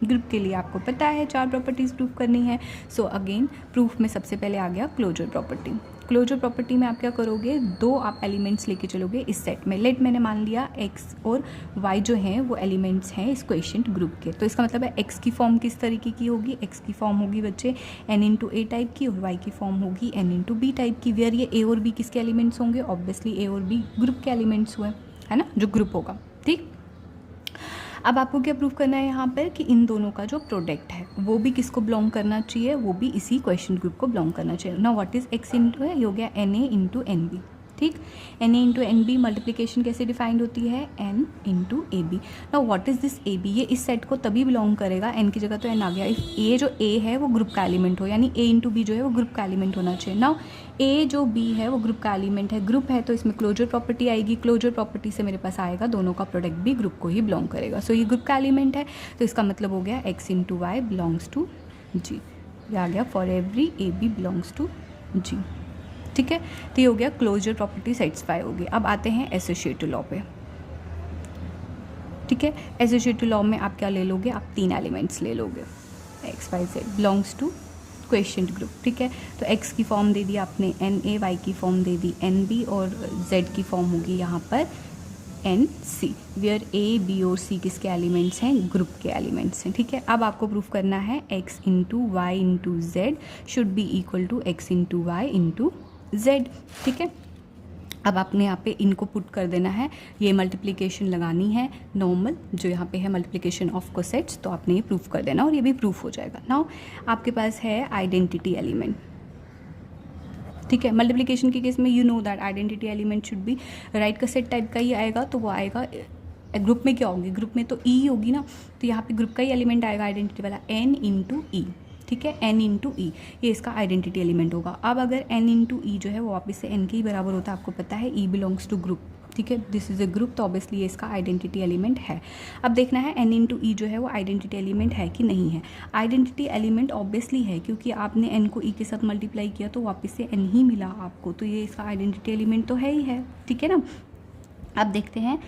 Group के लिए आपको पता है 4 प्रॉपर्टीज़ प्रूव करनी है। सो अगेन प्रूफ में सबसे पहले आ गया क्लोजर प्रॉपर्टी। क्लोजर प्रॉपर्टी में आप क्या करोगे, 2 आप एलिमेंट्स लेके चलोगे इस सेट में। लेट मैंने मान लिया x और y जो हैं वो एलिमेंट्स हैं इस क्वेश्चन ग्रुप के, तो इसका मतलब है x की फॉर्म किस तरीके की होगी, x की फॉर्म होगी बच्चे n इंटू ए टाइप की, और y की फॉर्म होगी n इंटू बी टाइप की। वेयर ये a और b किसके एलिमेंट्स होंगे, ऑब्वियसली a और b ग्रुप के एलिमेंट्स हुए, है ना, जो ग्रुप होगा, ठीक। अब आपको क्या प्रूव करना है यहाँ पर कि इन दोनों का जो प्रोडक्ट है वो भी किसको बिलोंग करना चाहिए, वो भी इसी क्वेश्चन ग्रुप को बिलोंग करना चाहिए। ना व्हाट इज x इंटू है, ये हो गया na इंटू एन बी, ठीक। na into N b multiplication कैसे डिफाइंड होती है, n इंटू ए बी। ना what is this a b, ये इस सेट को तभी बिलोंग करेगा, n की जगह तो n आ गया, इफ a जो a है वो ग्रुप का एलिमेंट हो, यानी a इंटू बी जो है वो ग्रुप का एलिमेंट होना चाहिए। ना a जो b है वो ग्रुप का एलिमेंट है, ग्रुप है तो इसमें क्लोजर प्रॉपर्टी आएगी, क्लोजर प्रॉपर्टी से मेरे पास आएगा दोनों का प्रोडक्ट भी ग्रुप को ही बिलोंग करेगा। सो ये ग्रुप का एलिमेंट है, तो इसका मतलब हो गया x into y belongs to g। ये आ गया for every a b belongs to g, ठीक है। तो ये हो गया क्लोजर प्रॉपर्टी सेटिस्फाई होगी। अब आते हैं एसोसिएटिव लॉ पे, ठीक है। एसोसिएटिव लॉ में आप क्या ले लोगे, आप 3 एलिमेंट्स ले लोगे, x y z belongs to quotient group, ठीक है। तो x की फॉर्म दे दी आपने na, y की फॉर्म दे दी nb, और z की फॉर्म होगी यहाँ पर nc, वेयर a b और c किसके एलिमेंट्स हैं, ग्रुप के एलिमेंट्स हैं, ठीक है। अब आपको प्रूफ करना है x into y into z should be equal to x into y into z, ठीक है। अब आपने यहाँ पे इनको पुट कर देना है, ये मल्टीप्लिकेशन लगानी है नॉर्मल जो यहाँ पे है मल्टीप्लिकेशन ऑफ कोसेट्स, तो आपने ये प्रूफ कर देना और ये भी प्रूफ हो जाएगा। नाउ आपके पास है आइडेंटिटी एलिमेंट, ठीक है। मल्टीप्लिकेशन के केस में you know that identity element should be right cassette type का ही आएगा, तो वो आएगा ग्रुप में क्या होगी, ग्रुप में तो ई होगी ना, तो यहाँ पे ग्रुप का ही एलिमेंट आएगा आइडेंटिटी वाला n इंटू ई, ठीक है। n इंटू ई ये इसका आइडेंटिटी एलिमेंट होगा। अब अगर n इंटू ई जो है वो वापस से n के ही बराबर होता है, आपको पता है e बिलोंग्स टू ग्रुप, ठीक है, दिस इज़ अ ग्रुप, तो ऑब्वियसली ये इसका आइडेंटिटी एलिमेंट है। अब देखना है n इंटू ई जो है वो आइडेंटिटी एलिमेंट है कि नहीं है। आइडेंटिटी एलिमेंट ऑब्वियसली है, क्योंकि आपने n को e के साथ मल्टीप्लाई किया तो वापस से n ही मिला आपको, तो ये इसका आइडेंटिटी एलिमेंट तो है ही है, ठीक है ना। अब देखते हैं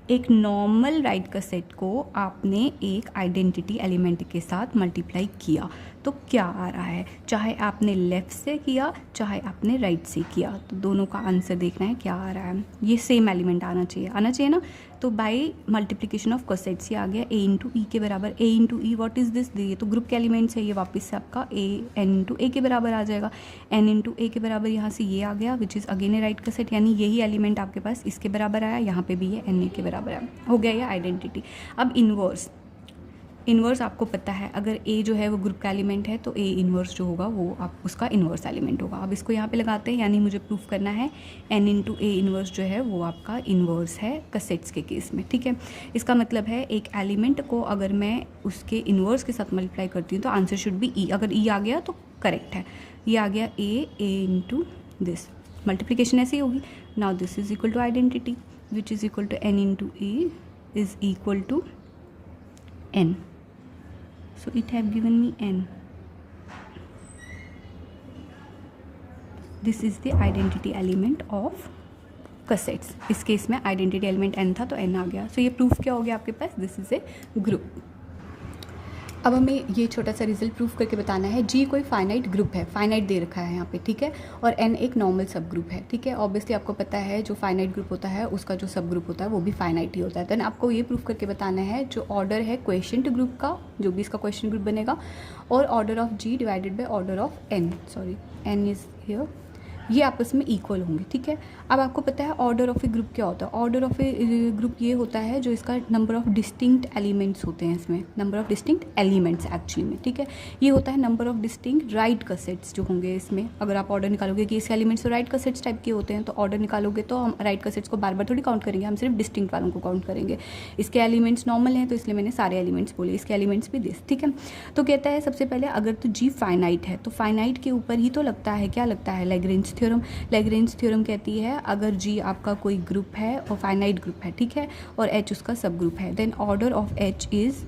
एक नॉर्मल राइट कैसेट को आपने एक आइडेंटिटी एलिमेंट के साथ मल्टीप्लाई किया तो क्या आ रहा है, चाहे आपने लेफ़्ट से किया चाहे आपने राइट से किया, तो दोनों का आंसर देखना है क्या आ रहा है। ये सेम एलिमेंट आना चाहिए ना। तो बाय मल्टीप्लिकेशन ऑफ कोसेट्स ये आ गया a इंटू ई के बराबर। a into E what is this, ये तो ग्रुप के एलिमेंट्स है, ये वापस से आपका a n इंटू ए के बराबर आ जाएगा। n इंटू ए के बराबर यहाँ से ये आ गया which is again A right cassette, यानी यही एलिमेंट आपके पास इसके बराबर आया, यहाँ पे भी ये n a के बराबर आया, हो गया ये आइडेंटिटी। अब इन्वर्स आपको पता है, अगर a जो है वो ग्रुप का एलिमेंट है तो a इन्वर्स जो होगा वो आप उसका इन्वर्स एलिमेंट होगा। अब इसको यहाँ पे लगाते हैं, यानी मुझे प्रूफ करना है n इंटू ए इन्वर्स जो है वो आपका इन्वर्स है कैसेट्स के केस में, ठीक है। इसका मतलब है एक एलिमेंट को अगर मैं उसके इन्वर्स के साथ मल्टीप्लाई करती हूँ तो आंसर शुड बी ई। अगर ई आ गया तो करेक्ट है, ये आ गया ए इंटू दिस, मल्टीप्लिकेशन ऐसे ही होगी। Now this is equal to identity which is equal to n into E is equal to n. So it have given me n. This is the identity element of cassettes. इस case में identity element n था तो n आ गया। सो ये proof क्या हो गया आपके पास, दिस इज ए ग्रुप। अब हमें ये छोटा सा रिजल्ट प्रूफ करके बताना है। जी कोई फाइनाइट ग्रुप है, फाइनाइट दे रखा है यहाँ पे, ठीक है, और एन एक नॉर्मल सब ग्रुप है, ठीक है। ऑब्वियसली आपको पता है जो फाइनाइट ग्रुप होता है उसका जो सब ग्रुप होता है वो भी फाइनाइट ही होता है। देन आपको ये प्रूफ करके बताना है जो ऑर्डर है क्वेश्चन ग्रुप का, जो भी इसका क्वेश्चन ग्रुप बनेगा, और order of G divided by order of N, sorry N is here, ये आपस में इक्वल होंगे, ठीक है। अब आपको पता है ऑर्डर ऑफ ए ग्रुप क्या होता है। ऑर्डर ऑफ ए ग्रुप ये होता है जो इसका नंबर ऑफ डिस्टिंक्ट एलिमेंट्स होते हैं, इसमें number of distinct elements actually में, ठीक है। ये होता है number of distinct right cosets जो होंगे इसमें। अगर आप ऑर्डर निकालोगे कि इसके एलिमेंट्स तो राइट कसेट्स टाइप के होते हैं, तो ऑर्डर निकालोगे तो हम राइट कसेट्स को बार बार थोड़ी काउंट करेंगे, हम सिर्फ डिस्टिंक्ट वालों को काउंट करेंगे। इसके एलिमेंट्स नॉर्मल हैं तो इसलिए मैंने सारे एलिमेंट्स बोले, इसके एलिमेंट्स भी दिस, ठीक है। तो कहता है सबसे पहले अगर तो जी फाइनाइट है तो फाइनाइट के ऊपर ही तो लगता है, क्या लगता है, लैग्रेंज थ्योरम। लैग्रेंज थ्योरम कहती है अगर जी आपका कोई ग्रुप है और फाइनाइट ग्रुप है, ठीक है, और एच उसका सब ग्रुप है, then order of H is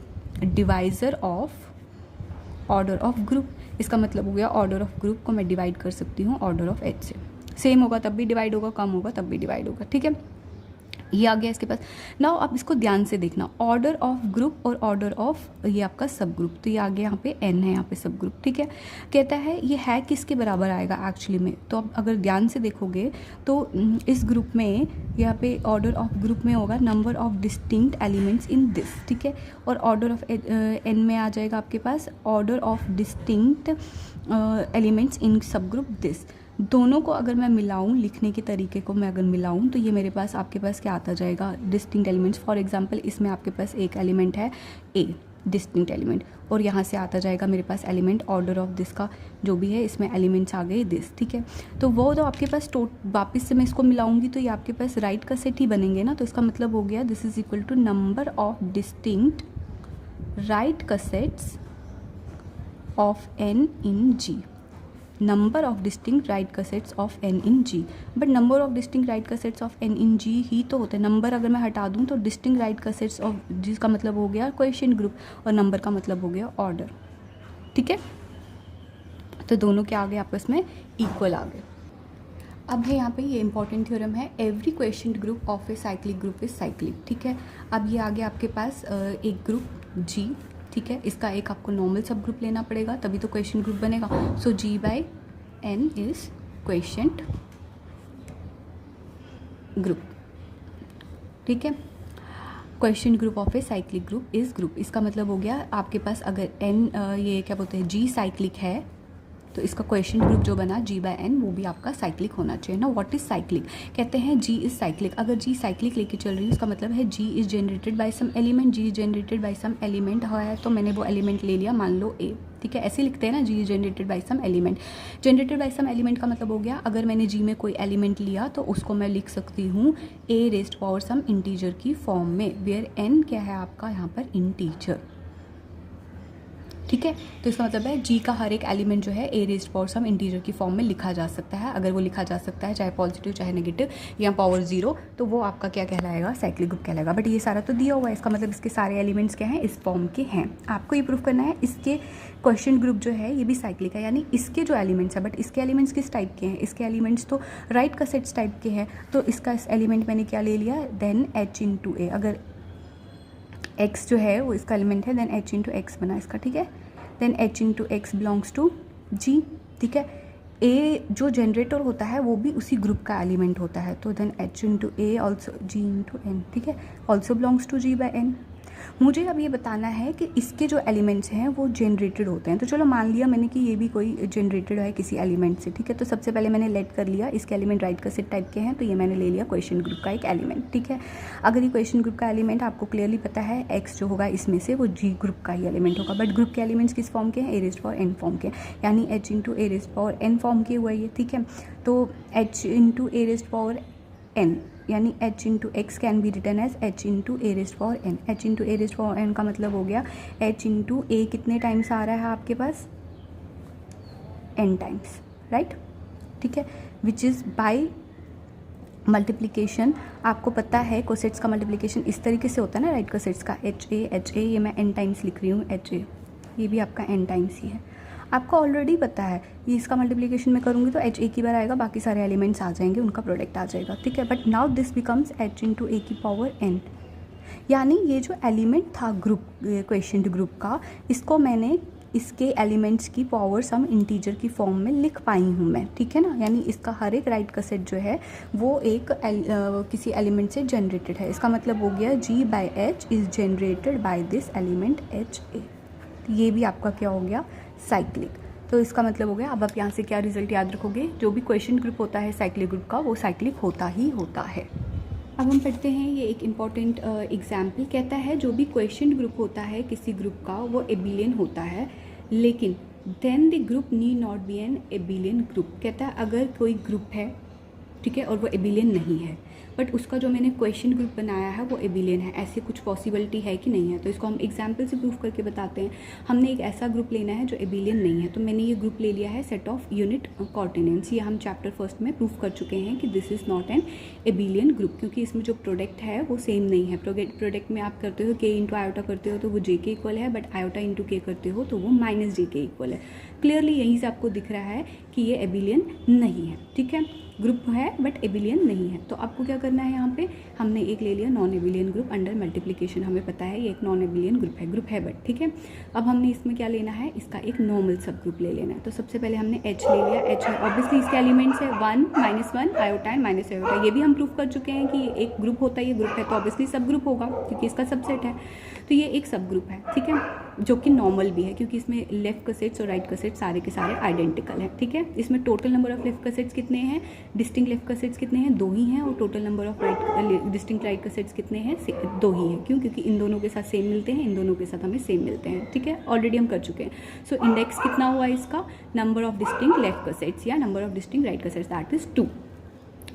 divisor of order of group. इसका मतलब हो गया ऑर्डर ऑफ ग्रुप को मैं डिवाइड कर सकती हूँ ऑर्डर ऑफ एच से। सेम होगा तब भी डिवाइड होगा, कम होगा तब भी डिवाइड होगा, ठीक है। ये आ गया इसके पास। नाउ आप इसको ध्यान से देखना, ऑर्डर ऑफ ग्रुप और ऑर्डर ऑफ ये आपका सब ग्रुप, तो ये आ गया यहाँ पे एन है, यहाँ पे सब ग्रुप, ठीक है। कहता है ये है किसके बराबर आएगा एक्चुअली में, तो आप अगर ध्यान से देखोगे तो इस ग्रुप में यहाँ पे ऑर्डर ऑफ ग्रुप में होगा number of distinct elements in this, ठीक है, और ऑर्डर ऑफ एन में आ जाएगा आपके पास order of distinct elements in subgroup this. दोनों को अगर मैं मिलाऊं, लिखने के तरीके को मैं अगर मिलाऊं तो ये मेरे पास आपके पास क्या आता जाएगा, डिस्टिंक्ट एलिमेंट्स। फॉर एग्जांपल इसमें आपके पास एक एलिमेंट है ए डिस्टिंक्ट एलिमेंट, और यहाँ से आता जाएगा मेरे पास एलिमेंट ऑर्डर ऑफ दिस का जो भी है, इसमें एलिमेंट्स आ गए दिस, ठीक है। तो वो तो आपके पास वापस से मैं इसको मिलाऊंगी तो ये आपके पास राइट का सेट ही बनेंगे ना, तो इसका मतलब हो गया this is equal to number of distinct right cosets of N in G, number of distinct right cosets of N in G. But number of distinct right cosets of N in G ही तो होते हैं। Number अगर मैं हटा दूं तो distinct right cosets of G का मतलब हो गया क्वेश्चन ग्रुप, और नंबर का मतलब हो गया ऑर्डर, ठीक है। तो दोनों क्या आ गए आपस में, इक्वल आ गए। अब है यहाँ पे ये इंपॉर्टेंट थ्योरम है, every question group of a cyclic group is cyclic, ठीक है। अब ये आ गया आपके पास एक ग्रुप जी, ठीक है, इसका एक आपको नॉर्मल सब ग्रुप लेना पड़ेगा तभी तो क्वेश्चन ग्रुप बनेगा। So G by N is question group, ठीक है। Question group of a cyclic group is group, इसका मतलब हो गया आपके पास अगर एन ये क्या बोलते हैं जी साइक्लिक है तो इसका क्वेश्चन ग्रुप जो बना जी बाय एन वो भी आपका साइक्लिक होना चाहिए ना। व्हाट इज साइक्लिक, कहते हैं जी इज साइक्लिक। अगर जी साइक्लिक लेके चल रही है उसका मतलब है G is generated by some element, G is generated by some element है तो मैंने वो एलिमेंट ले लिया, मान लो ए, ठीक है, ऐसे लिखते हैं ना, G is generated by some element. Generated by some element का मतलब हो गया अगर मैंने जी में कोई एलिमेंट लिया तो उसको मैं लिख सकती हूँ ए रेज्ड पावर सम इंटीजर की फॉर्म में, वेयर एन क्या है आपका यहाँ पर इंटीजर, ठीक है। तो इसका मतलब है जी का हर एक एलिमेंट जो है ए रेज्ड पावर सम इंटीजर की फॉर्म में लिखा जा सकता है। अगर वो लिखा जा सकता है चाहे पॉजिटिव चाहे नेगेटिव या पावर 0, तो वो आपका क्या कहलाएगा, साइक्लिक ग्रुप कहलाएगा। बट ये सारा तो दिया हुआ है, इसका मतलब इसके सारे एलिमेंट्स क्या हैं, इस फॉर्म के हैं। आपको ये प्रूफ करना है इसके क्वेश्चन ग्रुप जो है ये भी साइक्लिक है, यानी इसके जो एलिमेंट्स है, बट इसके एलिमेंट्स किस टाइप के हैं, इसके एलिमेंट्स तो राइट कसेट्स टाइप के हैं, तो इसका इस एलिमेंट मैंने क्या ले लिया, देन एच इंटू ए। अगर एक्स जो है वो इसका एलिमेंट है देन एच इंटू एक्स बना इसका, ठीक है। Then H into X belongs to जी, ठीक है। ए जो जनरेटर होता है वो भी उसी ग्रुप का एलिमेंट होता है, तो then H into a also G into N, ठीक है, also belongs to G by N. मुझे अब ये बताना है कि इसके जो एलिमेंट्स हैं वो जनरेटेड होते हैं। तो चलो मान लिया मैंने कि ये भी कोई जनरेटेड है किसी एलिमेंट से, ठीक है। तो सबसे पहले मैंने लेट कर लिया इसके एलिमेंट राइट कसेट टाइप के हैं, तो ये मैंने ले लिया क्वेश्चन ग्रुप का एक एलिमेंट, ठीक है। अगर ये क्वेश्चन ग्रुप का एलिमेंट आपको क्लियरली पता है एक्स जो होगा इसमें से वो जी ग्रुप का ही एलिमेंट होगा, बट ग्रुप के एलिमेंट्स किस फॉर्म के हैं, a raised power n form के, यानी h into a raised power n form के हुआ ये, ठीक है। तो h into a raised power n यानी h into x can be written as h into a raised power n. h into a raised power n का मतलब हो गया h इंटू ए कितने टाइम्स आ रहा है आपके पास, n टाइम्स, राइट, ठीक है, विच इज़ बाय मल्टीप्लिकेशन। आपको पता है कोसेट्स का मल्टीप्लिकेशन इस तरीके से होता है ना, राइट कोसेट्स का एच ए, ये मैं n टाइम्स लिख रही हूँ, एच ए ये भी आपका n टाइम्स ही है, आपको ऑलरेडी पता है। ये इसका मल्टीप्लिकेशन में करूँगी तो एच एक ही बार आएगा, बाकी सारे एलिमेंट्स आ जाएंगे, उनका प्रोडक्ट आ जाएगा, ठीक है। But now this becomes H into A की पावर एन, यानी ये जो एलिमेंट था ग्रुप क्वेश्चन ग्रुप का, इसको मैंने इसके एलिमेंट्स की पावर सम इंटीजर की फॉर्म में लिख पाई हूँ मैं, ठीक है ना। यानी इसका हर एक राइट का सेट जो है वो एक किसी एलिमेंट से जनरेटेड है। इसका मतलब हो गया G/H is generated by this element HA। ये भी आपका क्या हो गया, साइक्लिक। तो इसका मतलब हो गया, अब आप यहाँ से क्या रिजल्ट याद रखोगे, जो भी क्वेश्चन ग्रुप होता है साइक्लिक ग्रुप का, वो साइक्लिक होता ही होता है। अब हम पढ़ते हैं ये एक इम्पॉर्टेंट एग्जाम्पल। कहता है जो भी क्वेश्चन ग्रुप होता है किसी ग्रुप का वो एबिलियन होता है, लेकिन then the group need not be an abelian group. कहता है अगर कोई ग्रुप है, ठीक है, और वो एबिलियन नहीं है, बट उसका जो मैंने क्वेश्चन ग्रुप बनाया है वो एबिलियन है, ऐसी कुछ पॉसिबिलिटी है कि नहीं है। तो इसको हम एग्जाम्पल से प्रूफ करके बताते हैं। हमने एक ऐसा ग्रुप लेना है जो एबिलियन नहीं है, तो मैंने ये ग्रुप ले लिया है सेट ऑफ यूनिट कोऑर्डिनेट्स। ये हम चैप्टर फर्स्ट में प्रूफ कर चुके हैं कि this is not an abelian group, क्योंकि इसमें जो प्रोडक्ट है वो सेम नहीं है। प्रोडक्ट में आप करते हो k इंटू आयोटा करते हो तो वो j के इक्वल है, बट आयोटा इंटू k करते हो तो वो माइनस j के इक्वल है। क्लियरली यहीं से आपको दिख रहा है कि ये एबिलियन नहीं है, ठीक है। ग्रुप है बट एबिलियन नहीं है। तो आपको क्या करना है, यहाँ पे हमने एक ले लिया non abelian group under multiplication. हमें पता है ये एक नॉन एबिलियन ग्रुप है बट, ठीक है। अब हमने इसमें क्या लेना है, इसका एक नॉर्मल सब ग्रुप ले लेना है। तो सबसे पहले हमने H ले लिया। H है ऑब्वियसली इसके एलिमेंट्स है 1, -1, आयोटा एंड माइनस आयोटा। ये भी हम प्रूफ कर चुके हैं कि एक ग्रुप होता है, ये ग्रुप है तो ऑब्वियसली सब ग्रुप होगा क्योंकि इसका सबसेट है। तो ये एक सब ग्रुप है, ठीक है, जो कि नॉर्मल भी है क्योंकि इसमें लेफ्ट का सेट्स और राइट का सेट सारे के सारे आइडेंटिकल हैं, ठीक है। इसमें टोटल नंबर ऑफ लेफ्ट का सेट्स कितने हैं, डिस्टिंक्ट लेफ्ट का सेट्स कितने हैं, 2 ही हैं, और total number of distinct right का सेट्स कितने हैं, 2 ही हैं। क्यों, क्योंकि इन दोनों के साथ सेम मिलते हैं, इन दोनों के साथ हमें सेम मिलते हैं, ठीक है, ऑलरेडी हम कर चुके हैं। सो इंडेक्स कितना हुआ इसका, नंबर ऑफ डिस्टिंक्ट लेफ्ट का सेट्स या नंबर ऑफ डिस्टिंक्ट राइट का सेट्स, दैट इज 2।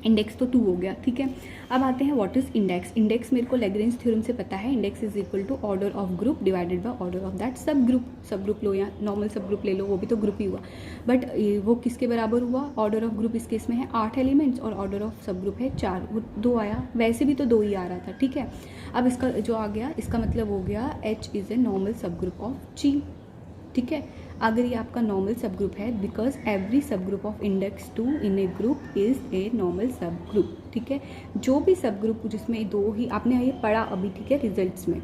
इंडेक्स तो 2 हो गया, ठीक है। अब आते हैं व्हाट इज इंडेक्स। इंडेक्स मेरे को लैग्रेंज थ्योरम से पता है, index is equal to order of group divided by order of that subgroup. Subgroup लो या नॉर्मल सब ग्रुप ले लो, वो भी तो ग्रुप ही हुआ, बट वो किसके बराबर हुआ, ऑर्डर ऑफ ग्रुप इस केस में है 8 एलिमेंट्स और ऑर्डर ऑफ सब ग्रुप है 4, वो 2 आया, वैसे भी तो 2 ही आ रहा था, ठीक है। अब इसका जो आ गया, इसका मतलब हो गया H is a normal subgroup of G, ठीक है। अगर ये आपका नॉर्मल सब ग्रुप है, because every subgroup of index 2 in A group is a normal subgroup, ठीक है। जो भी सब ग्रुप जिसमें 2 ही, आपने ये पढ़ा अभी, ठीक है, रिजल्ट्स में,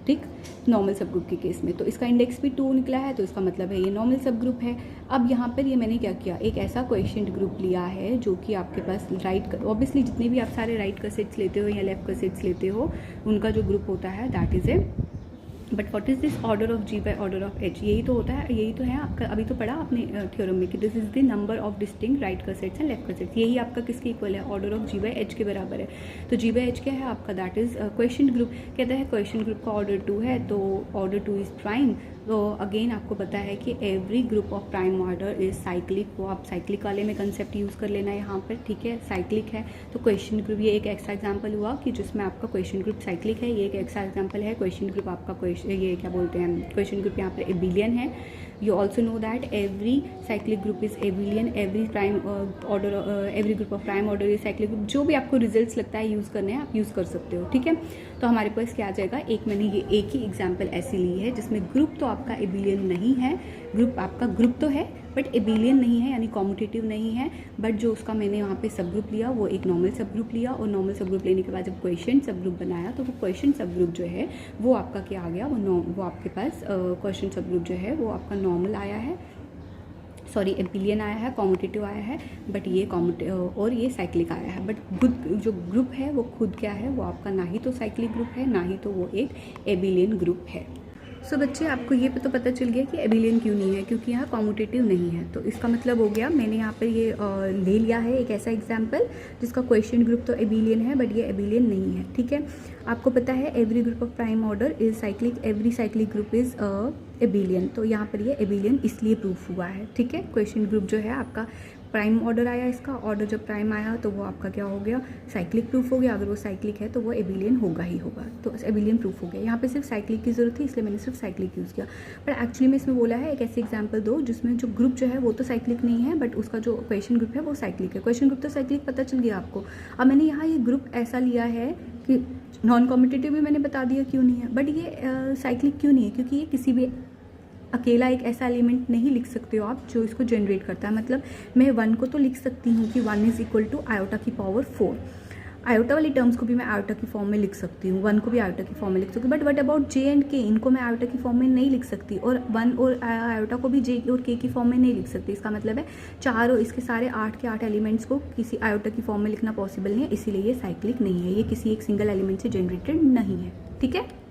ठीक, नॉर्मल सब ग्रुप के केस में, तो इसका इंडेक्स भी 2 निकला है, तो इसका मतलब है ये नॉर्मल सब ग्रुप है। अब यहाँ पर ये मैंने क्या किया, एक ऐसा क्वेश्चन ग्रुप लिया है जो कि आपके पास राइट, ऑब्वियसली जितने भी आप सारे राइट का सेट्स लेते हो या लेफ्ट का सेट्स लेते हो, उनका जो ग्रुप होता है that is a, but what is this order of G by order of H, यही तो होता है, यही तो है आपका, अभी तो पढ़ा आपने थ्योरम में कि this is the number of distinct right का सेट्स एंड लेफ्ट का सेट्स। यही आपका किसके इक्वल है, order of G by H के बराबर है। तो G बाय H क्या है आपका, दैट इज क्वेश्चन ग्रुप। कहता है क्वेश्चन ग्रुप का ऑर्डर 2 है, तो ऑर्डर 2 इज प्राइम। तो अगेन आपको पता है कि every group of prime order is cyclic, वो आप साइक्लिक वाले में कंसेप्ट यूज़ कर लेना यहाँ पर, ठीक है, साइक्लिक है। तो क्वेश्चन ग्रुप ये एक एक्स्ट्रा एग्जाम्पल हुआ कि जिसमें आपका क्वेश्चन ग्रुप साइक्लिक है, ये एक एक्स्ट्रा एग्जाम्पल है। क्वेश्चन ग्रुप आपका ये क्या बोलते हैं, क्वेश्चन ग्रुप यहाँ पर एबिलियन है। You also know that every cyclic group is abelian, every prime order every group of prime order is cyclic group। जो भी आपको रिजल्ट्स लगता है यूज़ करने हैं आप यूज़ कर सकते हो, ठीक है। तो हमारे पास क्या आ जाएगा, एक मैंने ये एक ही एग्जांपल ऐसी ली है जिसमें ग्रुप तो आपका एबिलियन नहीं है, ग्रुप आपका ग्रुप तो है बट एबिलियन नहीं है, यानी कॉम्यूटेटिव नहीं है, बट जो उसका मैंने वहाँ पे सब ग्रुप लिया वो एक नॉर्मल सब ग्रुप लिया, और नॉर्मल सब ग्रुप लेने के बाद जब क्वेश्चन सब ग्रुप बनाया तो वो क्वेश्चन सब ग्रुप जो है वो आपका क्या आ गया, वो आपके पास क्वेश्चन सब ग्रुप जो है वो आपका नॉर्मल आया है, सॉरी एबिलियन आया है, कॉम्यूटेटिव आया है, बट ये और ये साइक्लिक आया है। बट खुद जो ग्रुप है वो खुद क्या है, वो आपका ना ही तो साइक्लिक ग्रुप है ना ही तो वो एक एबिलियन ग्रुप है। सो बच्चे आपको ये तो पता चल गया कि एबिलियन क्यों नहीं है, क्योंकि यहाँ कॉम्यूटेटिव नहीं है। तो इसका मतलब हो गया, मैंने यहाँ पर ये ले लिया है एक ऐसा एग्जाम्पल जिसका क्वेश्चन ग्रुप तो एबिलियन है बट ये एबिलियन नहीं है, ठीक है। आपको पता है every group of prime order is cyclic, every cyclic group is एबिलियन। तो यहाँ पर ये एबिलियन इसलिए प्रूफ हुआ है, ठीक है। क्वेश्चन ग्रुप जो है आपका प्राइम ऑर्डर आया, इसका ऑर्डर जब प्राइम आया तो वो आपका क्या हो गया, साइक्लिक प्रूफ हो गया। अगर वो साइक्लिक है तो वो एबिलियन होगा ही होगा, तो एबिलियन प्रूफ हो गया। यहाँ पे सिर्फ साइक्लिक की जरूरत थी इसलिए मैंने सिर्फ साइक्लिक यूज़ किया, बट एक्चुअली में इसमें बोला है एक ऐसे एग्जाम्पल दो जिसमें जो ग्रुप जो है वो तो साइक्लिक नहीं है बट उसका जो क्वेश्चन ग्रुप है वो साइक्लिक है। क्वेश्चन ग्रुप तो साइक्लिक पता चल गया आपको। अब मैंने यहाँ ये ग्रुप ऐसा लिया है कि नॉन कॉम्पिटिटिव भी मैंने बता दिया क्यों नहीं है, बट ये साइक्लिक क्यों नहीं है, क्योंकि ये किसी भी अकेला एक ऐसा एलिमेंट नहीं लिख सकते हो आप जो इसको जनरेट करता है। मतलब मैं 1 को तो लिख सकती हूँ कि 1 इज़ इक्वल टू आयोटा की पावर 4, आयोटा वाली टर्म्स को भी मैं आयोटा की फॉर्म में लिख सकती हूँ, 1 को भी आयोटा की फॉर्म में लिख सकती हूँ, but what about J and के, इनको मैं आयोटा की फॉर्म में नहीं लिख सकती, और 1 और आयोटा को भी जे और के की फॉर्म में नहीं लिख सकती। इसका मतलब है चारों, इसके सारे 8 के 8 एलिमेंट्स को किसी आयोटा की फॉर्म में लिखना पॉसिबल नहीं है, इसीलिए ये साइक्लिक नहीं है, ये किसी एक सिंगल एलिमेंट से जनरेटेड नहीं है। ठीक है।